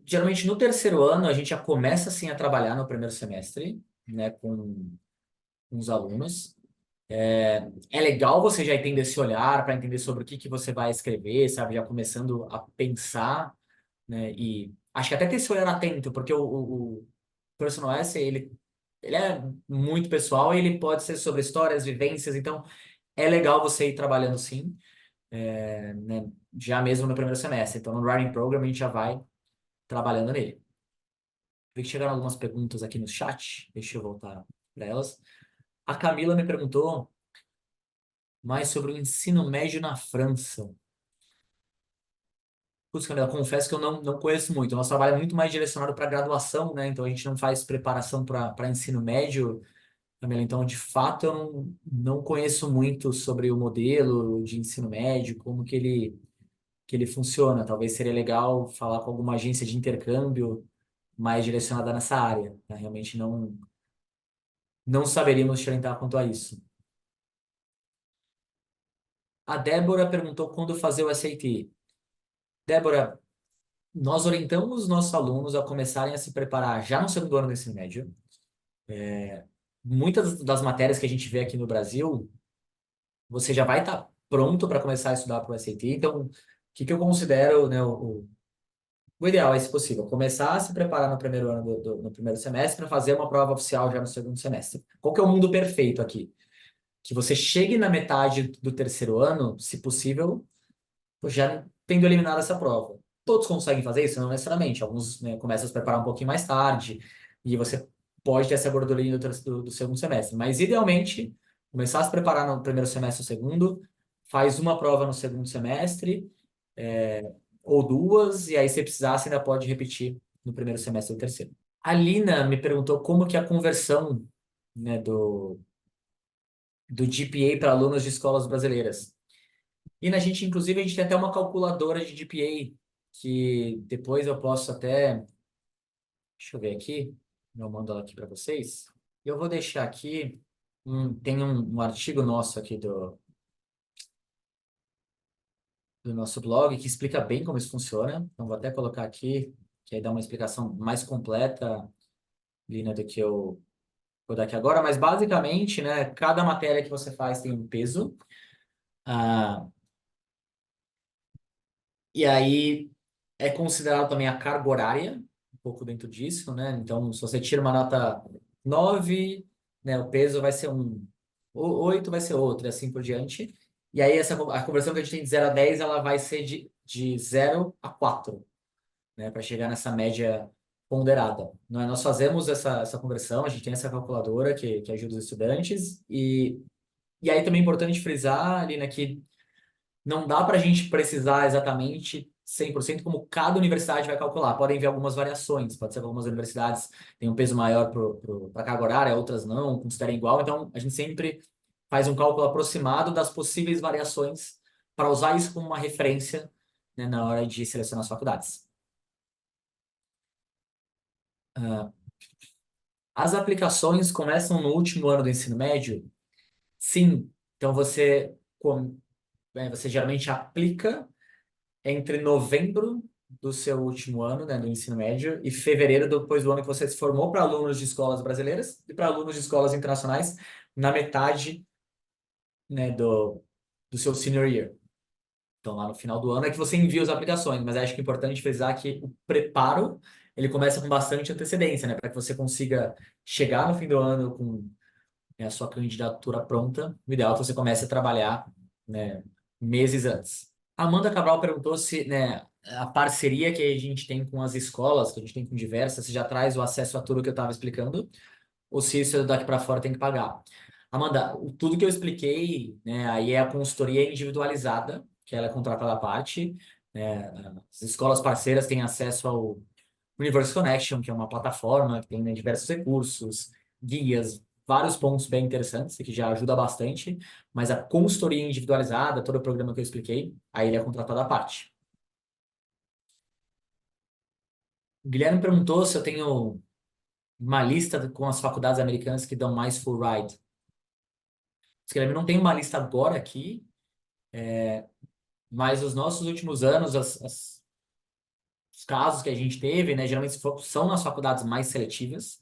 geralmente no terceiro ano a gente já começa assim a trabalhar no primeiro semestre, né, com os alunos. É legal você já entender esse olhar para entender sobre o que você vai escrever, sabe? Já começando a pensar, né? E acho que até ter esse olhar atento, porque o personal essay, ele é muito pessoal e ele pode ser sobre histórias, vivências, então é legal você ir trabalhando sim, né? Já mesmo no primeiro semestre. Então no Writing Program a gente já vai trabalhando nele. Vi que chegaram algumas perguntas aqui no chat, deixa eu voltar para elas. A Camila me perguntou mais sobre o ensino médio na França. Putz, Camila, confesso que eu não conheço muito. O nosso trabalho é muito mais direcionado para graduação, né? Então a gente não faz preparação para ensino médio, Camila. Então, de fato, eu não conheço muito sobre o modelo de ensino médio, como que que ele funciona. Talvez seria legal falar com alguma agência de intercâmbio mais direcionada nessa área, né? Realmente não saberíamos te orientar quanto a isso. A Débora perguntou quando fazer o SAT. Débora, nós orientamos nossos alunos a começarem a se preparar já no segundo ano do ensino médio. Muitas das matérias que a gente vê aqui no Brasil, você já vai estar pronto para começar a estudar para o SAT. Então, o que que eu considero, né, o ideal é, se possível, começar a se preparar no primeiro ano no primeiro semestre para fazer uma prova oficial já no segundo semestre. Qual que é o mundo perfeito aqui? Que você chegue na metade do terceiro ano, se possível, já tendo eliminado essa prova. Todos conseguem fazer isso? Não necessariamente. Alguns, né, começam a se preparar um pouquinho mais tarde e você pode ter essa gordurinha do segundo semestre. Mas, idealmente, começar a se preparar no primeiro semestre ou segundo, faz uma prova no segundo semestre, ou duas, e aí, se precisar, você ainda pode repetir no primeiro semestre ou terceiro. A Lina me perguntou como que é a conversão, né, do GPA para alunos de escolas brasileiras. E na gente, inclusive, a gente tem até uma calculadora de GPA, que depois eu posso até. Deixa eu ver aqui. Eu mando ela aqui para vocês. Eu vou deixar aqui. Tem um artigo nosso aqui do nosso blog que explica bem como isso funciona. Então, vou até colocar aqui, que aí dá uma explicação mais completa, Lina, do que eu vou dar aqui agora. Mas, basicamente, né, cada matéria que você faz tem um peso. Ah, e aí é considerado também a carga horária, um pouco dentro disso, né? Então, se você tira uma nota 9, né, o peso vai ser um, 8 vai ser outro, e assim por diante. E aí a conversão que a gente tem de 0 a 10, ela vai ser de 0 a 4, né, para chegar nessa média ponderada. Nós fazemos essa conversão, a gente tem essa calculadora que ajuda os estudantes, e aí também é importante frisar ali, né, que não dá para a gente precisar exatamente 100% como cada universidade vai calcular. Podem haver algumas variações. Pode ser que algumas universidades têm um peso maior para a carga horária, outras não, considerem igual. Então, a gente sempre faz um cálculo aproximado das possíveis variações para usar isso como uma referência, né, na hora de selecionar as faculdades. As aplicações começam no último ano do ensino médio? Sim. Então, você geralmente aplica entre novembro do seu último ano, né, do ensino médio, e fevereiro depois do ano que você se formou, para alunos de escolas brasileiras e para alunos de escolas internacionais na metade, né, do seu senior year. Então, lá no final do ano é que você envia as aplicações, mas acho que é importante frisar que o preparo, ele começa com bastante antecedência, né, para que você consiga chegar no fim do ano com, né, a sua candidatura pronta. O ideal é que você comece a trabalhar, né, meses antes. A Amanda Cabral perguntou se, né, a parceria que a gente tem com as escolas, que a gente tem com diversas, se já traz o acesso a tudo que eu estava explicando, ou se isso daqui para fora tem que pagar. Amanda, tudo que eu expliquei, né, aí é a consultoria individualizada, que ela é contratada à parte. Né, as escolas parceiras têm acesso ao Universe Connection, que é uma plataforma que tem, né, diversos recursos, guias, vários pontos bem interessantes, que já ajuda bastante, mas a consultoria individualizada, todo o programa que eu expliquei, aí ele é contratado à parte. O Guilherme perguntou se eu tenho uma lista com as faculdades americanas que dão mais full ride. Guilherme, não tem uma lista agora aqui, mas os nossos últimos anos, os casos que a gente teve, né, geralmente são nas faculdades mais seletivas,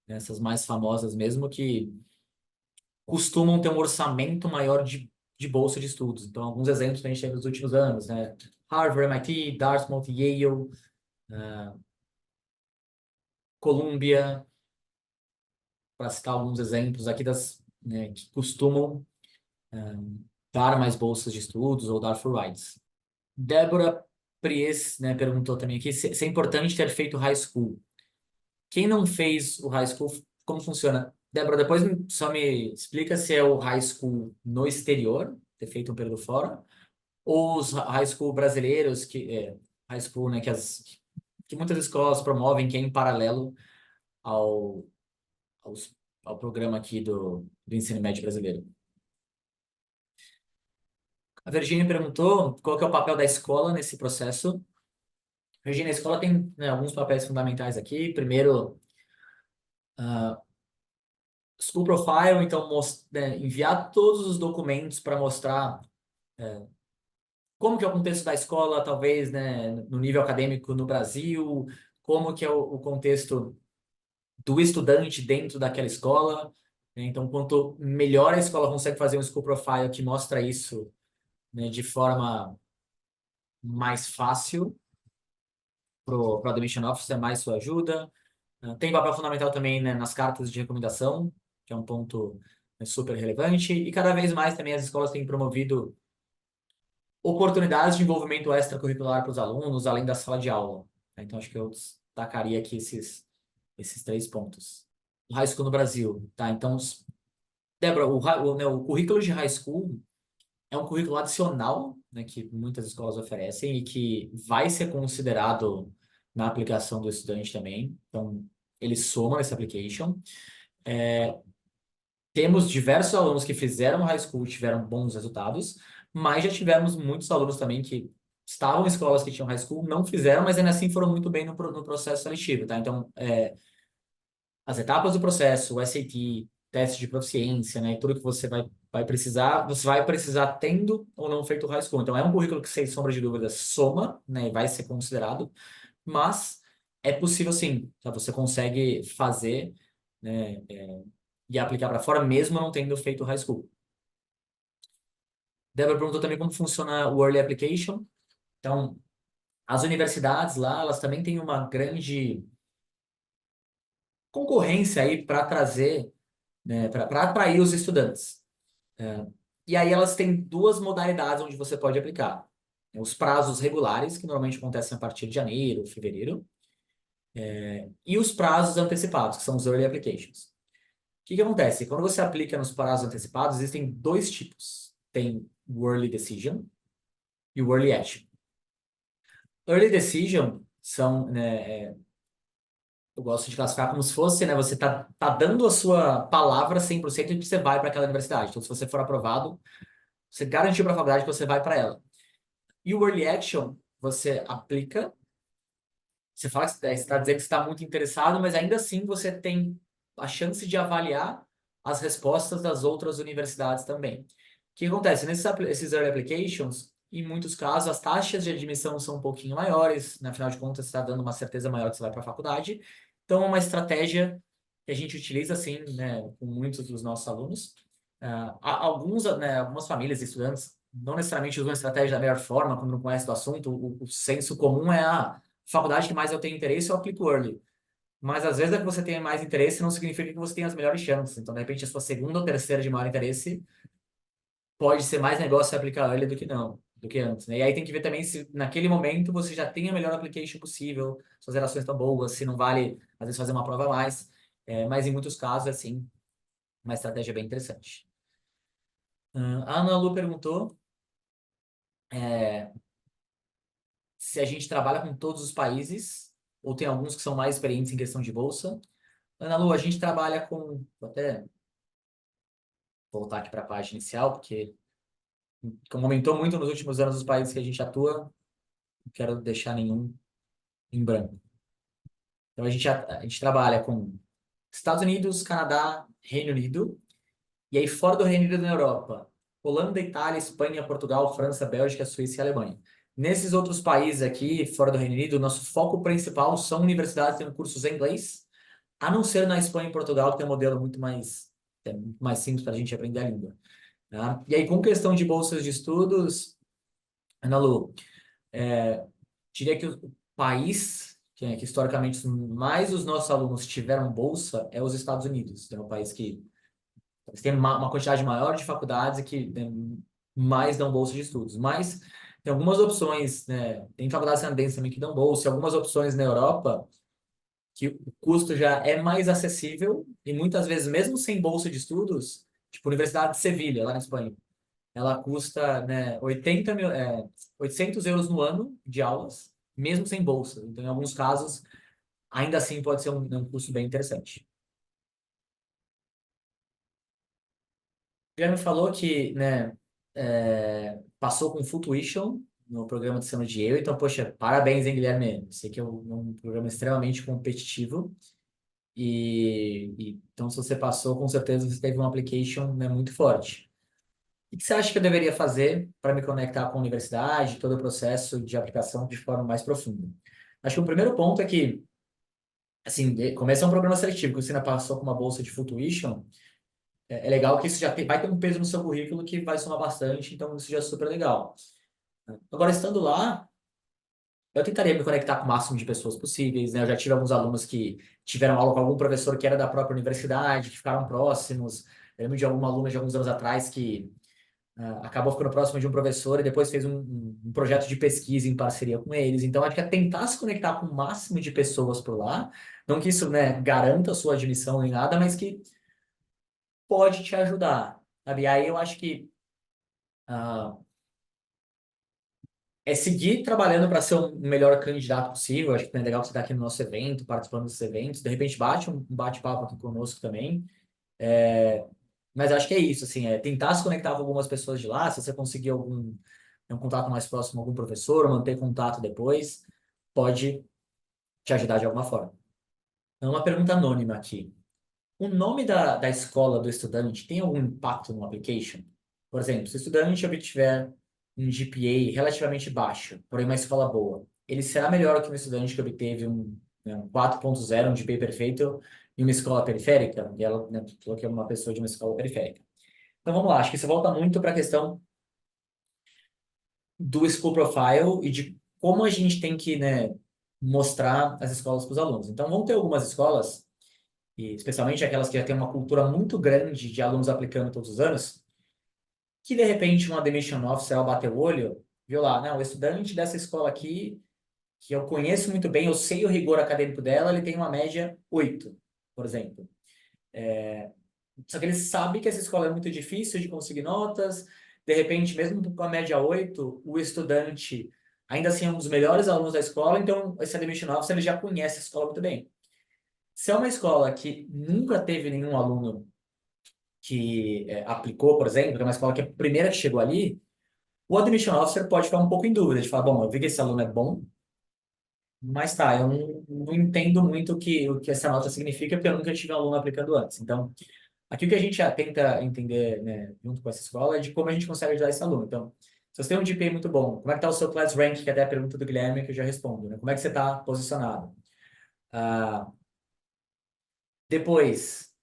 né, essas mais famosas mesmo, que costumam ter um orçamento maior de bolsa de estudos. Então, alguns exemplos que a gente teve nos últimos anos, né? Harvard, MIT, Dartmouth, Yale, Columbia, para citar alguns exemplos aqui né, que costumam dar mais bolsas de estudos ou dar full rides. Débora Pries, né, perguntou também aqui se é importante ter feito high school. Quem não fez o high school, como funciona? Débora, depois só me explica se é o high school no exterior, ter feito um período fora, ou os high school brasileiros, high school, né, que muitas escolas promovem, que é em paralelo ao, ao programa aqui do ensino médio brasileiro. A Virginia perguntou qual que é o papel da escola nesse processo. Virginia, a escola tem, né, alguns papéis fundamentais aqui. Primeiro, School Profile, então né, enviar todos os documentos para mostrar como que é o contexto da escola, talvez, né, no nível acadêmico no Brasil, como que é o contexto do estudante dentro daquela escola, né? Então, quanto melhor a escola consegue fazer um School Profile que mostra isso, né, de forma mais fácil para o Admission Officer, mais sua ajuda. Tem papel fundamental também, né, nas cartas de recomendação, que é um ponto, né, super relevante, e cada vez mais também as escolas têm promovido oportunidades de envolvimento extracurricular para os alunos, além da sala de aula, né? Então, acho que eu destacaria aqui esses três pontos. O high school no Brasil, tá? Então, Débora, né, o currículo de high school é um currículo adicional, né, que muitas escolas oferecem e que vai ser considerado na aplicação do estudante também. Então, ele soma nesse application. Temos diversos alunos que fizeram high school e tiveram bons resultados, mas já tivemos muitos alunos também que estavam em escolas que tinham high school, não fizeram, mas ainda assim foram muito bem no processo seletivo, tá? Então, as etapas do processo, o SAT, teste de proficiência, né, e tudo que você vai precisar tendo ou não feito high school. Então, é um currículo que, sem sombra de dúvida, soma, né, e vai ser considerado, mas é possível sim, tá? Você consegue fazer, né, e aplicar para fora mesmo não tendo feito high school. Débora perguntou também como funciona o Early Application. Então, as universidades lá, elas também têm uma grande concorrência aí para trazer, né, para atrair os estudantes. E aí elas têm duas modalidades onde você pode aplicar. Os prazos regulares, que normalmente acontecem a partir de janeiro, fevereiro, e os prazos antecipados, que são os Early Applications. O que que acontece? Quando você aplica nos prazos antecipados, existem dois tipos. Tem o Early Decision e o Early Action. Early Decision são, né, eu gosto de classificar como se fosse, né, você tá dando a sua palavra 100% de que você vai para aquela universidade. Então, se você for aprovado, você garantiu para a faculdade que você vai para ela. E o Early Action, você aplica, você fala que você está dizendo que você está muito interessado, mas ainda assim você tem a chance de avaliar as respostas das outras universidades também. O que acontece? Esses Early Applications, em muitos casos, as taxas de admissão são um pouquinho maiores, né? Afinal de contas, você está dando uma certeza maior que você vai para a faculdade. Então, é uma estratégia que a gente utiliza, assim, né, com muitos dos nossos alunos. Né, algumas famílias e estudantes não necessariamente usam a estratégia da melhor forma, quando não conhecem do assunto. O senso comum é a faculdade que mais eu tenho interesse, eu aplico early. Mas às vezes é que você tenha mais interesse não significa que você tenha as melhores chances. Então, de repente, a sua segunda ou terceira de maior interesse pode ser mais negócio você aplicar early do que não, do que antes, né? E aí tem que ver também se naquele momento você já tem a melhor application possível, suas relações estão boas, se não vale, às vezes, fazer uma prova a mais. Mas em muitos casos, assim, uma estratégia bem interessante. A Ana Lu perguntou se a gente trabalha com todos os países ou tem alguns que são mais experientes em questão de bolsa. Ana Lu, a gente trabalha com... Vou até voltar aqui para a página inicial, porque como aumentou muito nos últimos anos os países que a gente atua, não quero deixar nenhum em branco. Então, a gente trabalha com Estados Unidos, Canadá, Reino Unido, e aí fora do Reino Unido na Europa, Holanda, Itália, Espanha, Portugal, França, Bélgica, Suíça e Alemanha. Nesses outros países aqui, fora do Reino Unido, o nosso foco principal são universidades tendo cursos em inglês, a não ser na Espanha e Portugal, que tem um modelo muito mais simples para a gente aprender a língua. Tá? E aí, com questão de bolsas de estudos, Ana Lu, diria que o país que historicamente mais os nossos alunos tiveram bolsa é os Estados Unidos. É um país que tem uma quantidade maior de faculdades e que, né, mais dão bolsa de estudos. Mas tem algumas opções, né? Tem faculdades canadenses também que dão bolsa, e algumas opções na Europa que o custo já é mais acessível e muitas vezes, mesmo sem bolsa de estudos, tipo a Universidade de Sevilha, lá na Espanha, ela custa, né, 800 euros no ano de aulas, mesmo sem bolsa. Então, em alguns casos, ainda assim pode ser um custo bem interessante. O Guilherme falou que, né, passou com full tuition no programa de cima de eu, então, poxa, parabéns, hein, Guilherme? Eu sei que é um programa extremamente competitivo, então, se você passou, com certeza você teve um application, né, muito forte. O que você acha que eu deveria fazer para me conectar com a universidade, todo o processo de aplicação de forma mais profunda? Acho que o primeiro ponto é que, assim, começa um programa seletivo, que você ainda passou com uma bolsa de full tuition, é legal que isso já vai ter um peso no seu currículo que vai somar bastante, então isso já é super legal. Agora, estando lá, eu tentaria me conectar com o máximo de pessoas possíveis, né? Eu já tive alguns alunos que tiveram aula com algum professor que era da própria universidade, que ficaram próximos. Eu lembro de alguma aluna de alguns anos atrás que acabou ficando próximo de um professor e depois fez um projeto de pesquisa em parceria com eles. Então, acho que é tentar se conectar com o máximo de pessoas por lá. Não que isso, né, garanta a sua admissão nem nada, mas que pode te ajudar, sabe? E aí eu acho que ah, é seguir trabalhando para ser o melhor candidato possível. Acho que é legal que você está aqui no nosso evento, participando desses eventos. De repente, bate um bate-papo aqui conosco também. Mas acho que é isso, assim, é tentar se conectar com algumas pessoas de lá. Se você conseguir um contato mais próximo com algum professor, manter contato depois, pode te ajudar de alguma forma. Então, uma pergunta anônima aqui. O nome da escola do estudante tem algum impacto no application? Por exemplo, se o estudante obtiver um GPA relativamente baixo, porém uma escola boa, ele será melhor que um estudante que obteve um 4.0, um GPA perfeito, em uma escola periférica? E ela, né, falou que é uma pessoa de uma escola periférica. Então vamos lá, acho que isso volta muito para a questão do school profile e de como a gente tem que, né, mostrar as escolas para os alunos. Então vão ter algumas escolas e especialmente aquelas que já têm uma cultura muito grande de alunos aplicando todos os anos, que de repente um admission officer ao bater o olho, viu lá, não, o estudante dessa escola aqui, que eu conheço muito bem, eu sei o rigor acadêmico dela, ele tem uma média 8, por exemplo. Só que ele sabe que essa escola é muito difícil de conseguir notas, de repente, mesmo com a média 8, o estudante ainda assim é um dos melhores alunos da escola, então esse admission officer ele já conhece a escola muito bem. Se é uma escola que nunca teve nenhum aluno que aplicou, por exemplo, que é uma escola que é a primeira que chegou ali, o admission officer pode ficar um pouco em dúvida, de falar, bom, eu vi que esse aluno é bom, mas tá, eu não entendo muito o que essa nota significa, porque eu nunca tive um aluno aplicando antes. Então, aqui o que a gente já tenta entender, né, junto com essa escola, é de como a gente consegue ajudar esse aluno. Então, se você tem um GPA muito bom, como é que está o seu class rank, que é até a pergunta do Guilherme, que eu já respondo, né? Como é que você está posicionado? Ah, depois,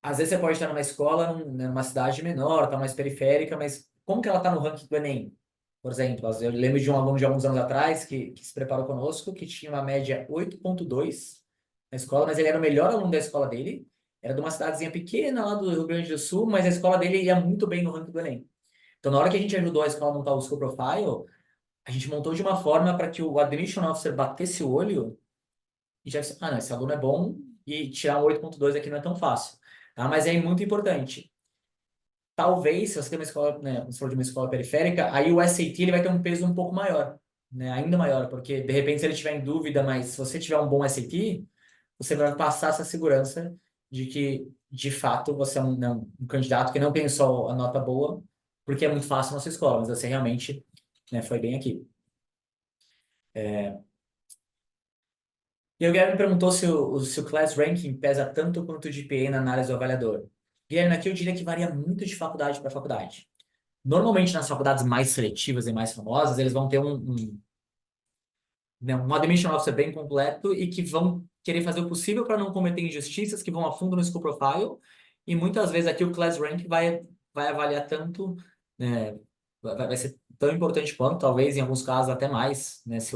às vezes você pode estar numa escola, né, numa cidade menor, tá mais periférica, mas como que ela está no ranking do Enem? Por exemplo, eu lembro de um aluno de alguns anos atrás que se preparou conosco, que tinha uma média 8.2 na escola, mas ele era o melhor aluno da escola dele, era de uma cidadezinha pequena lá do Rio Grande do Sul, mas a escola dele ia muito bem no ranking do Enem. Então, na hora que a gente ajudou a escola a montar o School Profile, a gente montou de uma forma para que o Admission Officer batesse o olho e já disse, não, esse aluno é bom e tirar um 8.2 aqui não é tão fácil. Tá? Mas é muito importante. Talvez, se você tem uma escola, né, se for de uma escola periférica, aí o SAT ele vai ter um peso um pouco maior, né, ainda maior, porque de repente se ele tiver em dúvida, mas se você tiver um bom SAT, você vai passar essa segurança de que, de fato, você é um candidato que não tem só a nota boa, porque é muito fácil na sua escola, mas você realmente, né, foi bem aqui. E o Guilherme perguntou se o Class Ranking pesa tanto quanto o GPA na análise do avaliador. Guilherme, aqui eu diria que varia muito de faculdade para faculdade. Normalmente, nas faculdades mais seletivas e mais famosas, eles vão ter né, um admission officer bem completo e que vão querer fazer o possível para não cometer injustiças, que vão a fundo no school profile. E muitas vezes aqui o class rank vai avaliar tanto, né, vai ser tão importante quanto, talvez em alguns casos até mais, né, se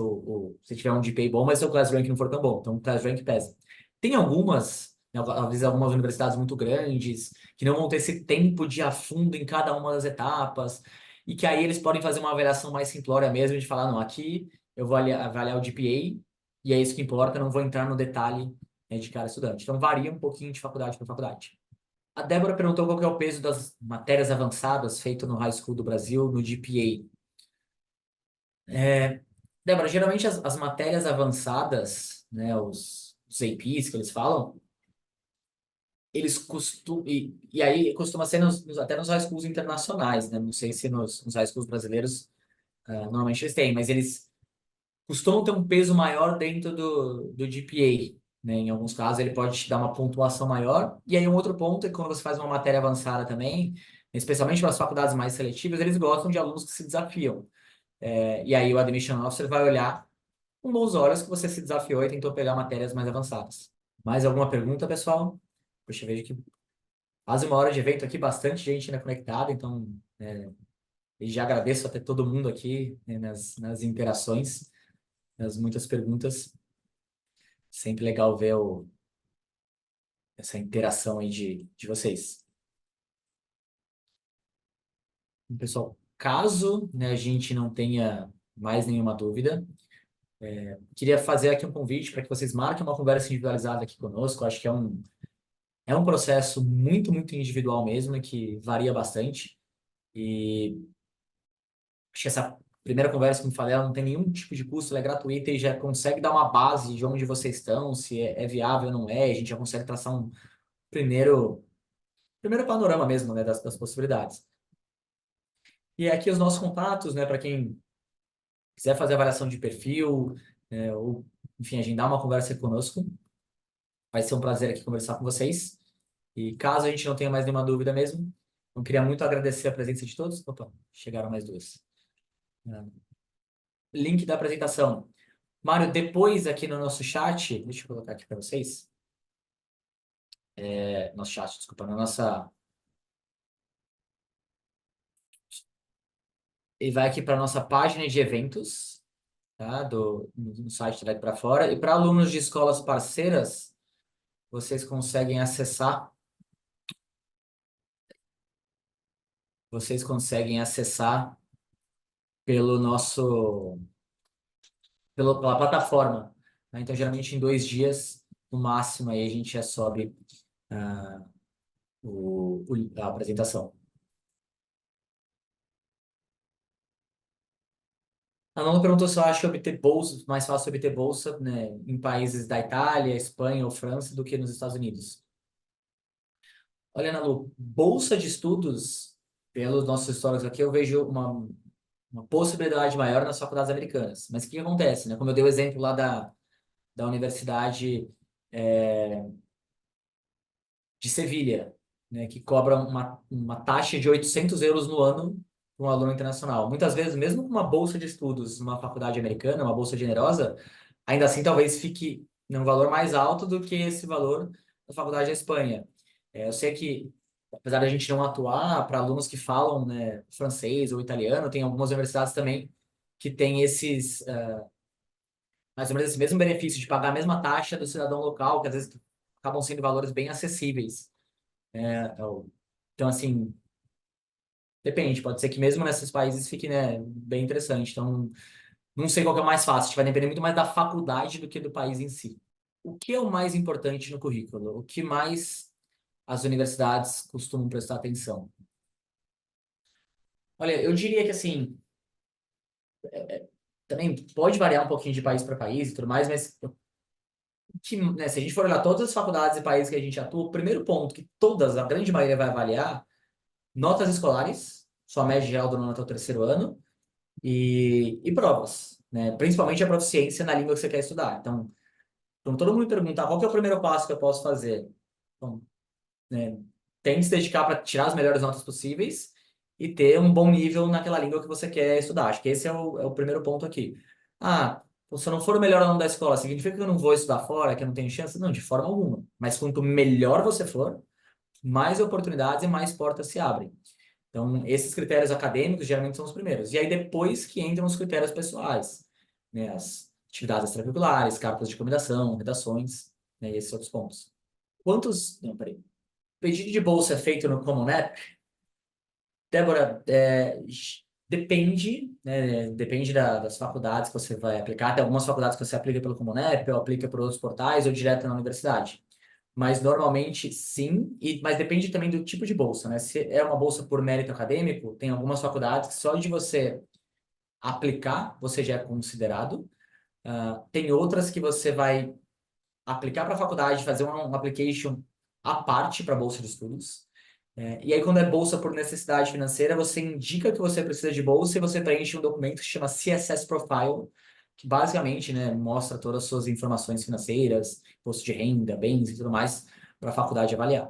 tiver um GPA bom, mas se o class rank não for tão bom. Então, o class rank pesa. Tem algumas, né, às vezes algumas universidades muito grandes, que não vão ter esse tempo de ir a fundo em cada uma das etapas, e que aí eles podem fazer uma avaliação mais simplória mesmo, de falar, não, aqui eu vou avaliar o GPA, e é isso que importa, não vou entrar no detalhe, né, de cada estudante. Então, varia um pouquinho de faculdade para faculdade. A Débora perguntou qual que é o peso das matérias avançadas feito no High School do Brasil, no GPA. Débora, geralmente as matérias avançadas, né, os APs que eles falam, eles costumam... E aí costuma ser até nos high schools internacionais, né? Não sei se nos high schools brasileiros normalmente eles têm, mas eles costumam ter um peso maior dentro do GPA, né? Em alguns casos ele pode te dar uma pontuação maior. E aí um outro ponto é que quando você faz uma matéria avançada também, especialmente para as faculdades mais seletivas, eles gostam de alunos que se desafiam. E aí o Admission Officer vai olhar com bons olhos que você se desafiou e tentou pegar matérias mais avançadas. Mais alguma pergunta, pessoal? Puxa, eu vejo que quase uma hora de evento aqui, bastante gente ainda conectada, então e já agradeço até todo mundo aqui, né, nas interações, nas muitas perguntas. Sempre legal ver essa interação aí de vocês. Pessoal, caso, né, a gente não tenha mais nenhuma dúvida, queria fazer aqui um convite para que vocês marquem uma conversa individualizada aqui conosco. Acho que é um processo muito, muito individual mesmo, que varia bastante. E acho que essa primeira conversa, como falei, ela não tem nenhum tipo de custo, ela é gratuita e já consegue dar uma base de onde vocês estão, se é viável ou não é. A gente já consegue traçar um primeiro panorama mesmo, né, das possibilidades. E aqui os nossos contatos, né, para quem quiser fazer avaliação de perfil, ou, enfim, agendar uma conversa conosco, vai ser um prazer aqui conversar com vocês. E caso a gente não tenha mais nenhuma dúvida mesmo, eu queria muito agradecer a presença de todos. Opa, chegaram mais duas. É, link da apresentação. Mário, depois aqui no nosso chat, deixa eu colocar aqui para vocês. Nosso chat, desculpa, na nossa. Ele vai aqui para a nossa página de eventos, tá? No site Daí para Fora. E para alunos de escolas parceiras, vocês conseguem acessar. Vocês conseguem acessar pelo nosso. Pela plataforma. Né? Então, geralmente em 2 dias, no máximo, aí a gente já sobe ah, a apresentação. A Nona perguntou se eu acho obter bolsa, mais fácil obter bolsa, né, em países da Itália, Espanha ou França do que nos Estados Unidos. Olha, Ana Lu, bolsa de estudos, pelos nossos históricos aqui, eu vejo uma possibilidade maior nas faculdades americanas. Mas o que acontece, né? Como eu dei o exemplo lá da Universidade de Sevilha, né, que cobra uma taxa de 800 euros no ano para um aluno internacional. Muitas vezes, mesmo com uma bolsa de estudos numa faculdade americana, uma bolsa generosa, ainda assim talvez fique num valor mais alto do que esse valor da faculdade da Espanha. Eu sei que, apesar da gente não atuar para alunos que falam, né, francês ou italiano, tem algumas universidades também que têm mais ou menos esse mesmo benefício de pagar a mesma taxa do cidadão local, que às vezes acabam sendo valores bem acessíveis. Então, assim, depende. Pode ser que mesmo nesses países fique, né, bem interessante. Então, não sei qual que é o mais fácil. Acho que vai depender muito mais da faculdade do que do país em si. O que é o mais importante no currículo? O que mais as universidades costumam prestar atenção? Olha, eu diria que, assim, também pode variar um pouquinho de país para país e tudo mais, mas né, se a gente for olhar todas as faculdades e países que a gente atua, o primeiro ponto que todas, a grande maioria vai avaliar, notas escolares, sua média geral do nono até o terceiro ano, e provas, né? Principalmente a proficiência na língua que você quer estudar. Então todo mundo me pergunta, qual que é o primeiro passo que eu posso fazer? Então, né, tem que se dedicar para tirar as melhores notas possíveis e ter um bom nível naquela língua que você quer estudar. Acho que esse é o primeiro ponto aqui. Ah, se eu não for o melhor aluno da escola, significa que eu não vou estudar fora, que eu não tenho chance? Não, de forma alguma. Mas quanto melhor você for, mais oportunidades e mais portas se abrem. Então, esses critérios acadêmicos geralmente são os primeiros. E aí depois que entram os critérios pessoais, né? As atividades extracurriculares, cartas de recomendação, redações, né? E esses outros pontos. Quantos... Não, peraí. Pedido de bolsa é feito no Common App? Débora, depende, né? Depende das faculdades que você vai aplicar. Tem algumas faculdades que você aplica pelo Common App, ou aplica por outros portais, ou direto na universidade. Mas normalmente sim, mas depende também do tipo de bolsa, né? Se é uma bolsa por mérito acadêmico, tem algumas faculdades que só de você aplicar, você já é considerado. Tem outras que você vai aplicar para a faculdade, fazer um application à parte para bolsa de estudos. E aí, quando é bolsa por necessidade financeira, você indica que você precisa de bolsa e você preenche um documento que se chama CSS Profile, que basicamente, né, mostra todas as suas informações financeiras, imposto de renda, bens e tudo mais, para a faculdade avaliar.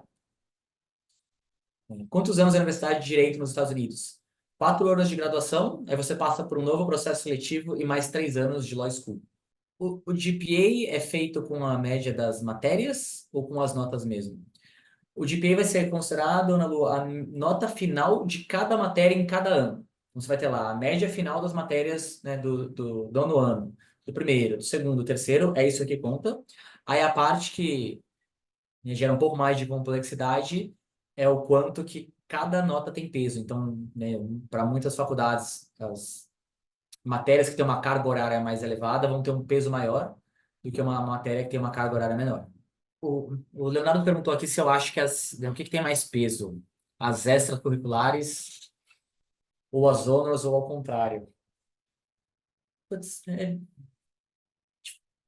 Quantos anos a Universidade de Direito nos Estados Unidos? 4 anos de graduação, aí você passa por um novo processo seletivo e mais 3 anos de Law School. O GPA é feito com a média das matérias ou com as notas mesmo? O GPA vai ser considerado a nota final de cada matéria em cada ano. Então, você vai ter lá a média final das matérias, né, do nono ano, do primeiro, do segundo, do terceiro, é isso que conta. Aí a parte que, né, gera um pouco mais de complexidade é o quanto que cada nota tem peso. Então, né, para muitas faculdades, as matérias que têm uma carga horária mais elevada vão ter um peso maior do que uma matéria que tem uma carga horária menor. O Leonardo perguntou aqui se eu acho que o que tem mais peso? As extracurriculares ou as honors ou ao contrário? Putz, é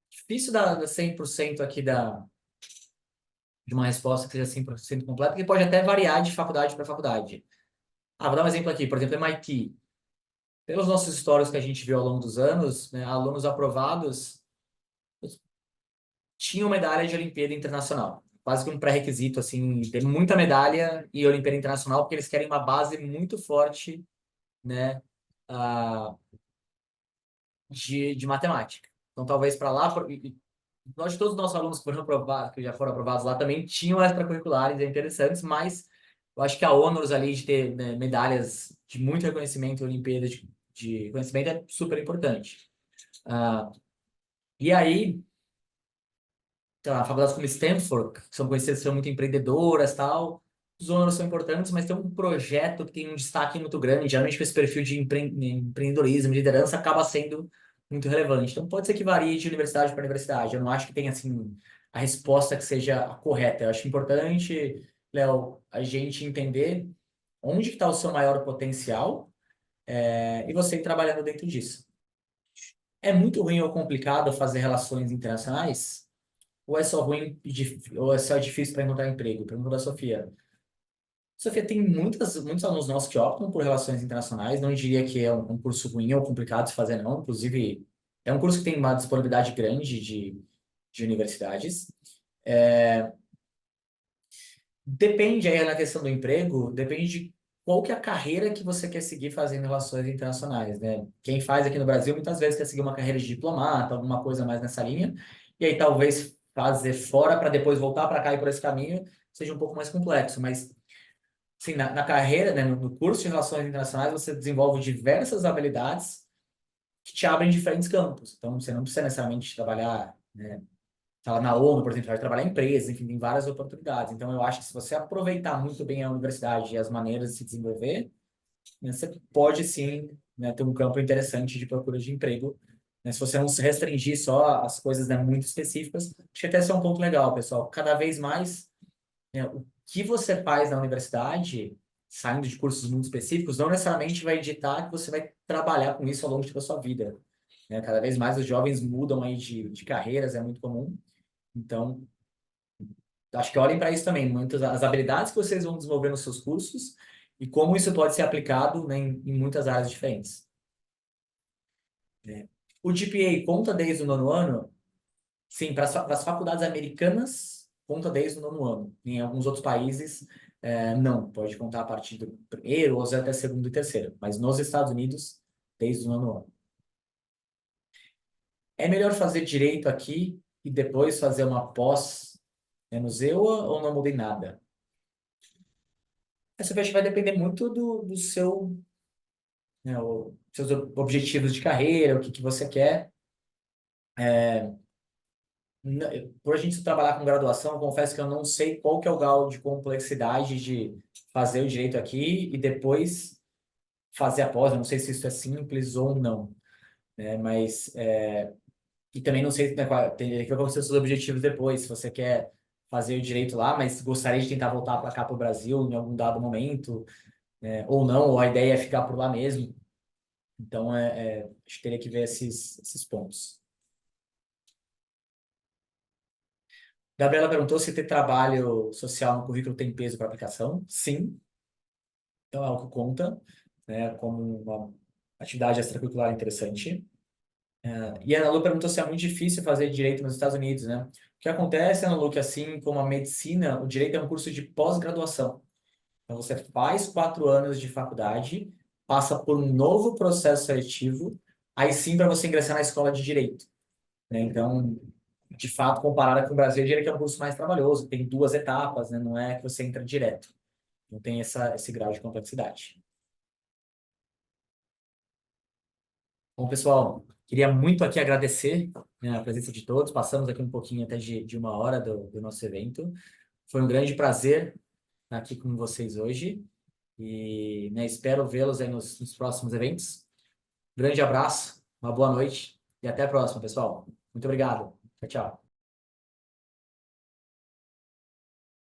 difícil dar 100% aqui de uma resposta que seja 100% completa, porque pode até variar de faculdade para faculdade. Vou dar um exemplo aqui. Por exemplo, MIT. Pelos nossos históricos que a gente viu ao longo dos anos, né, alunos aprovados tinham medalha de Olimpíada Internacional. Quase que um pré-requisito, assim, ter muita medalha e Olimpíada Internacional, porque eles querem uma base muito forte, né, ah, de matemática. Então, talvez para lá, nós, todos os nossos alunos que foram aprovados, que já foram aprovados lá, também tinham extracurriculares interessantes, mas eu acho que a ônus ali de ter, né, medalhas de muito reconhecimento, Olimpíadas de conhecimento é super importante. E aí, então, faculdades como Stanford, que são conhecidas, são muito empreendedoras, tal, os ônus são importantes, mas tem um projeto que tem um destaque muito grande, geralmente com esse perfil de empreendedorismo, de liderança, acaba sendo muito relevante. Então, pode ser que varie de universidade para universidade. Eu não acho que tenha, assim, a resposta que seja a correta. Eu acho importante, Léo, a gente entender onde está o seu maior potencial, e você ir trabalhando dentro disso. É muito ruim ou complicado fazer relações internacionais? Ou é só ruim ou é só difícil para encontrar emprego? Pergunta da Sofia. Sofia, tem muitos alunos nossos que optam por relações internacionais. Não diria que é um curso ruim ou complicado de fazer, não. Inclusive, é um curso que tem uma disponibilidade grande de universidades. Depende aí na questão do emprego, depende de qual que é a carreira que você quer seguir fazendo relações internacionais, né? Quem faz aqui no Brasil muitas vezes quer seguir uma carreira de diplomata, alguma coisa mais nessa linha, e aí talvez fazer fora para depois voltar para cá e por esse caminho seja um pouco mais complexo, mas sim, na carreira, né, no curso de relações internacionais você desenvolve diversas habilidades que te abrem diferentes campos. Então você não precisa necessariamente trabalhar, né, tá lá na ONU, por exemplo, vai trabalhar em empresas, enfim, tem várias oportunidades. Então, eu acho que se você aproveitar muito bem a universidade e as maneiras de se desenvolver, né, você pode sim, né, ter um campo interessante de procura de emprego. Né, se você não se restringir só às coisas, né, muito específicas, acho que até esse é um ponto legal, pessoal. Cada vez mais, né, o que você faz na universidade, saindo de cursos muito específicos, não necessariamente vai ditar que você vai trabalhar com isso ao longo de toda a sua vida. Né? Cada vez mais os jovens mudam aí de carreiras, é muito comum. Então, acho que olhem para isso também, muitas as habilidades que vocês vão desenvolver nos seus cursos e como isso pode ser aplicado, né, em muitas áreas diferentes. O GPA conta desde o nono ano? Sim, para as faculdades americanas, conta desde o nono ano. Em alguns outros países, não, pode contar a partir do primeiro ou até segundo e terceiro. Mas nos Estados Unidos, desde o nono ano. É melhor fazer direito aqui e depois fazer uma pós, né, no ZEUA ou não mudei nada? Essa vai depender muito do seu, né, seus objetivos de carreira, o que que você quer. Por a gente trabalhar com graduação, eu confesso que eu não sei qual que é o grau de complexidade de fazer o direito aqui e depois fazer a pós. Eu não sei se isso é simples ou não, né? Mas e também não sei, né, tem que ver quais são os seus objetivos depois. Se você quer fazer o direito lá, mas gostaria de tentar voltar para cá para o Brasil em algum dado momento, né, ou não, ou a ideia é ficar por lá mesmo. Então, acho que teria que ver esses pontos. Gabriela perguntou se ter trabalho social no currículo tem peso para aplicação. Sim, então é algo que conta, né, como uma atividade extracurricular interessante. E a Ana Lu perguntou se é muito difícil fazer direito nos Estados Unidos, né? O que acontece, Ana Lu, que assim como a medicina, o direito é um curso de pós-graduação. Então você faz 4 anos de faculdade, passa por um novo processo seletivo, aí sim para você ingressar na escola de direito, né? Então, de fato, comparada com o Brasil, eu diria que é um curso mais trabalhoso, tem 2 etapas, né? Não é que você entra direto, não tem esse grau de complexidade. Bom, pessoal, queria muito aqui agradecer, né, a presença de todos. Passamos aqui um pouquinho até de 1 hora do nosso evento. Foi um grande prazer estar aqui com vocês hoje e, né, espero vê-los aí nos próximos eventos. Grande abraço, uma boa noite e até a próxima, pessoal. Muito obrigado. Tchau, tchau.